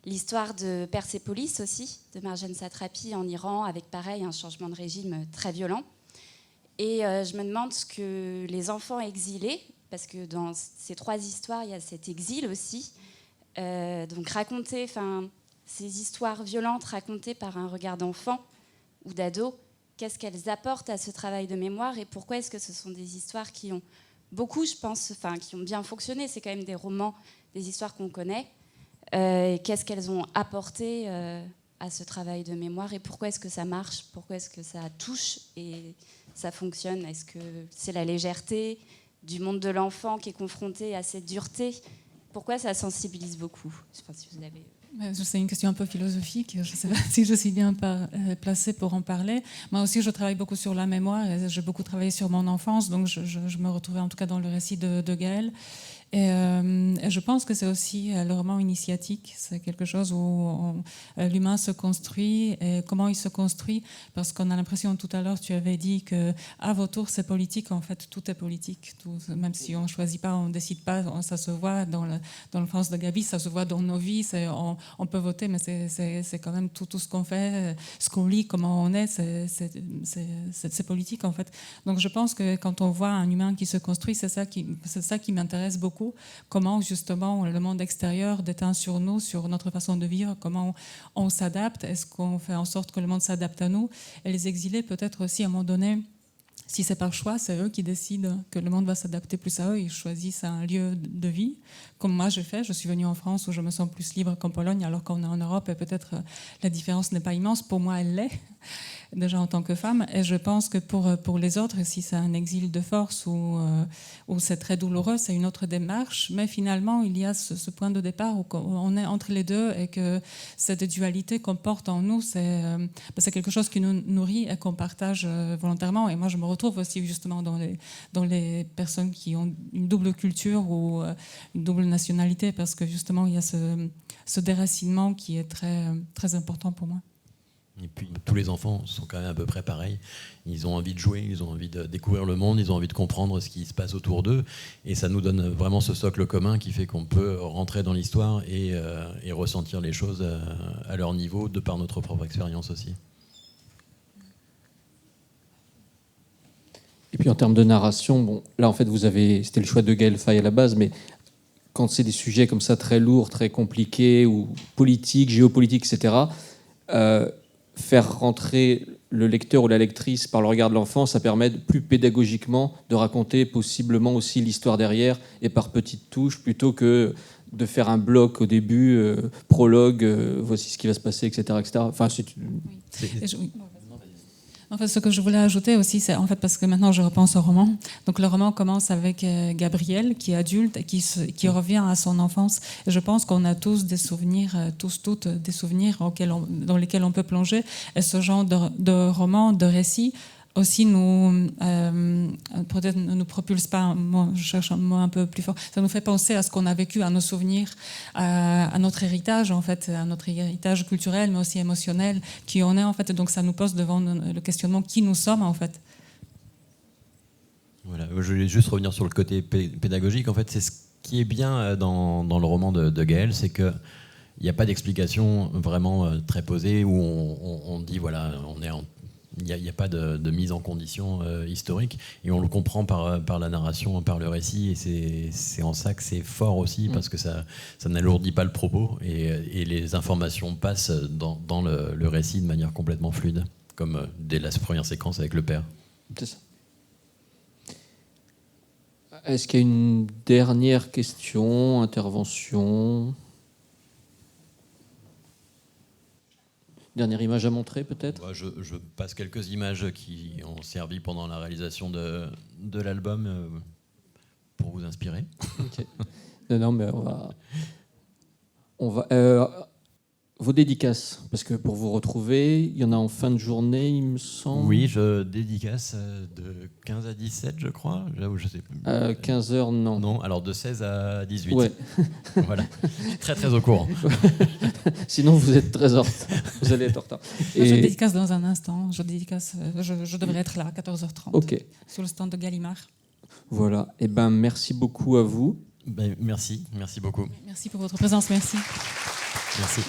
l'histoire de Persépolis aussi, de Marjane Satrapi en Iran, avec pareil un changement de régime très violent. Et je me demande ce que les enfants exilés, parce que dans ces trois histoires, il y a cet exil aussi, donc raconter, ces histoires violentes racontées par un regard d'enfant ou d'ado, qu'est-ce qu'elles apportent à ce travail de mémoire et pourquoi est-ce que ce sont des histoires qui ont beaucoup, je pense, qui ont bien fonctionné. C'est quand même des romans, des histoires qu'on connaît. Qu'est-ce qu'elles ont apporté à ce travail de mémoire et pourquoi est-ce que ça marche, pourquoi est-ce que ça touche et ça fonctionne? Est-ce que c'est la légèreté du monde de l'enfant qui est confronté à cette dureté? Pourquoi ça sensibilise beaucoup? Je ne sais pas si vous avez... C'est une question un peu philosophique. Je ne sais pas si je suis bien placée pour en parler. Moi aussi, je travaille beaucoup sur la mémoire. Et j'ai beaucoup travaillé sur mon enfance, donc je me retrouvais en tout cas dans le récit de Gaël. Et je pense que c'est aussi le roman initiatique. C'est quelque chose où l'humain se construit. Et comment il se construit? Parce qu'on a l'impression, tout à l'heure, tu avais dit qu'à vos tours, c'est politique. En fait, tout est politique. Tout, même si on ne choisit pas, on ne décide pas, ça se voit dans l'enfance de Gabi, ça se voit dans nos vies. On peut voter, mais c'est quand même tout ce qu'on fait, ce qu'on lit, comment on est, c'est politique, en fait. Donc je pense que quand on voit un humain qui se construit, c'est ça qui m'intéresse beaucoup. Comment justement le monde extérieur déteint sur nous, sur notre façon de vivre, comment on s'adapte, est-ce qu'on fait en sorte que le monde s'adapte à nous? Et les exilés, peut-être aussi à un moment donné, si c'est par choix, c'est eux qui décident que le monde va s'adapter plus à eux, ils choisissent un lieu de vie, comme moi je fais. Je suis venue en France où je me sens plus libre qu'en Pologne, alors qu'on est en Europe et peut-être la différence n'est pas immense. Pour moi, elle l'est, déjà en tant que femme. Et je pense que pour les autres, si c'est un exil de force ou c'est très douloureux, c'est une autre démarche. Mais finalement, il y a ce point de départ où on est entre les deux et que cette dualité qu'on porte en nous, c'est quelque chose qui nous nourrit et qu'on partage volontairement. Et moi, je me retrouve aussi justement dans les personnes qui ont une double culture ou une double nationalité, parce que justement, il y a ce déracinement qui est très, très important pour moi. Et puis tous les enfants sont quand même à peu près pareils. Ils ont envie de jouer, ils ont envie de découvrir le monde, ils ont envie de comprendre ce qui se passe autour d'eux. Et ça nous donne vraiment ce socle commun qui fait qu'on peut rentrer dans l'histoire et ressentir les choses à leur niveau, de par notre propre expérience aussi. Et puis en termes de narration, bon, là en fait c'était le choix de Gaël Faye à la base, mais quand c'est des sujets comme ça très lourds, très compliqués, ou politiques, géopolitiques, etc., faire rentrer le lecteur ou la lectrice par le regard de l'enfant, ça permet plus pédagogiquement de raconter possiblement aussi l'histoire derrière et par petites touches, plutôt que de faire un bloc au début, prologue, voici ce qui va se passer, etc. etc. Enfin, En fait, ce que je voulais ajouter aussi, c'est en fait parce que maintenant je repense au roman. Donc le roman commence avec Gabriel, qui est adulte, qui revient à son enfance. Et je pense qu'on a tous des souvenirs, toutes des souvenirs dans lesquels on peut plonger. Et ce genre de roman, de récit, aussi peut-être ne nous propulse pas, je cherche un mot un peu plus fort, ça nous fait penser à ce qu'on a vécu, à nos souvenirs, à notre héritage en fait, à notre héritage culturel mais aussi émotionnel, qui on est en fait, donc ça nous pose devant le questionnement qui nous sommes en fait. Voilà, je voulais juste revenir sur le côté pédagogique. En fait, c'est ce qui est bien dans le roman de Gaël, c'est que il n'y a pas d'explication vraiment très posée où on dit voilà, il n'y a pas de mise en condition historique, et on le comprend par la narration, par le récit, et c'est en ça que c'est fort aussi, parce que ça n'alourdit pas le propos, et les informations passent dans le récit de manière complètement fluide, comme dès la première séquence avec le père. C'est ça. Est-ce qu'il y a une dernière question, intervention ? Dernière image à montrer, peut-être ? Je passe quelques images qui ont servi pendant la réalisation de l'album pour vous inspirer. Okay. Non, mais on va vos dédicaces, parce que pour vous retrouver, il y en a en fin de journée, il me semble. Oui, je dédicace de 15 à 17, je crois. J'avoue, je sais plus. 15h, non. Non, alors de 16 à 18. Ouais. Voilà. Très, très au courant. Sinon, vous êtes très en retard. Vous allez être en retard. Et... Je dédicace dans un instant. Je devrais être là à 14h30. Okay. Sur le stand de Gallimard. Voilà. Eh ben, merci beaucoup à vous. Ben, merci beaucoup. Merci pour votre présence. Merci. Merci.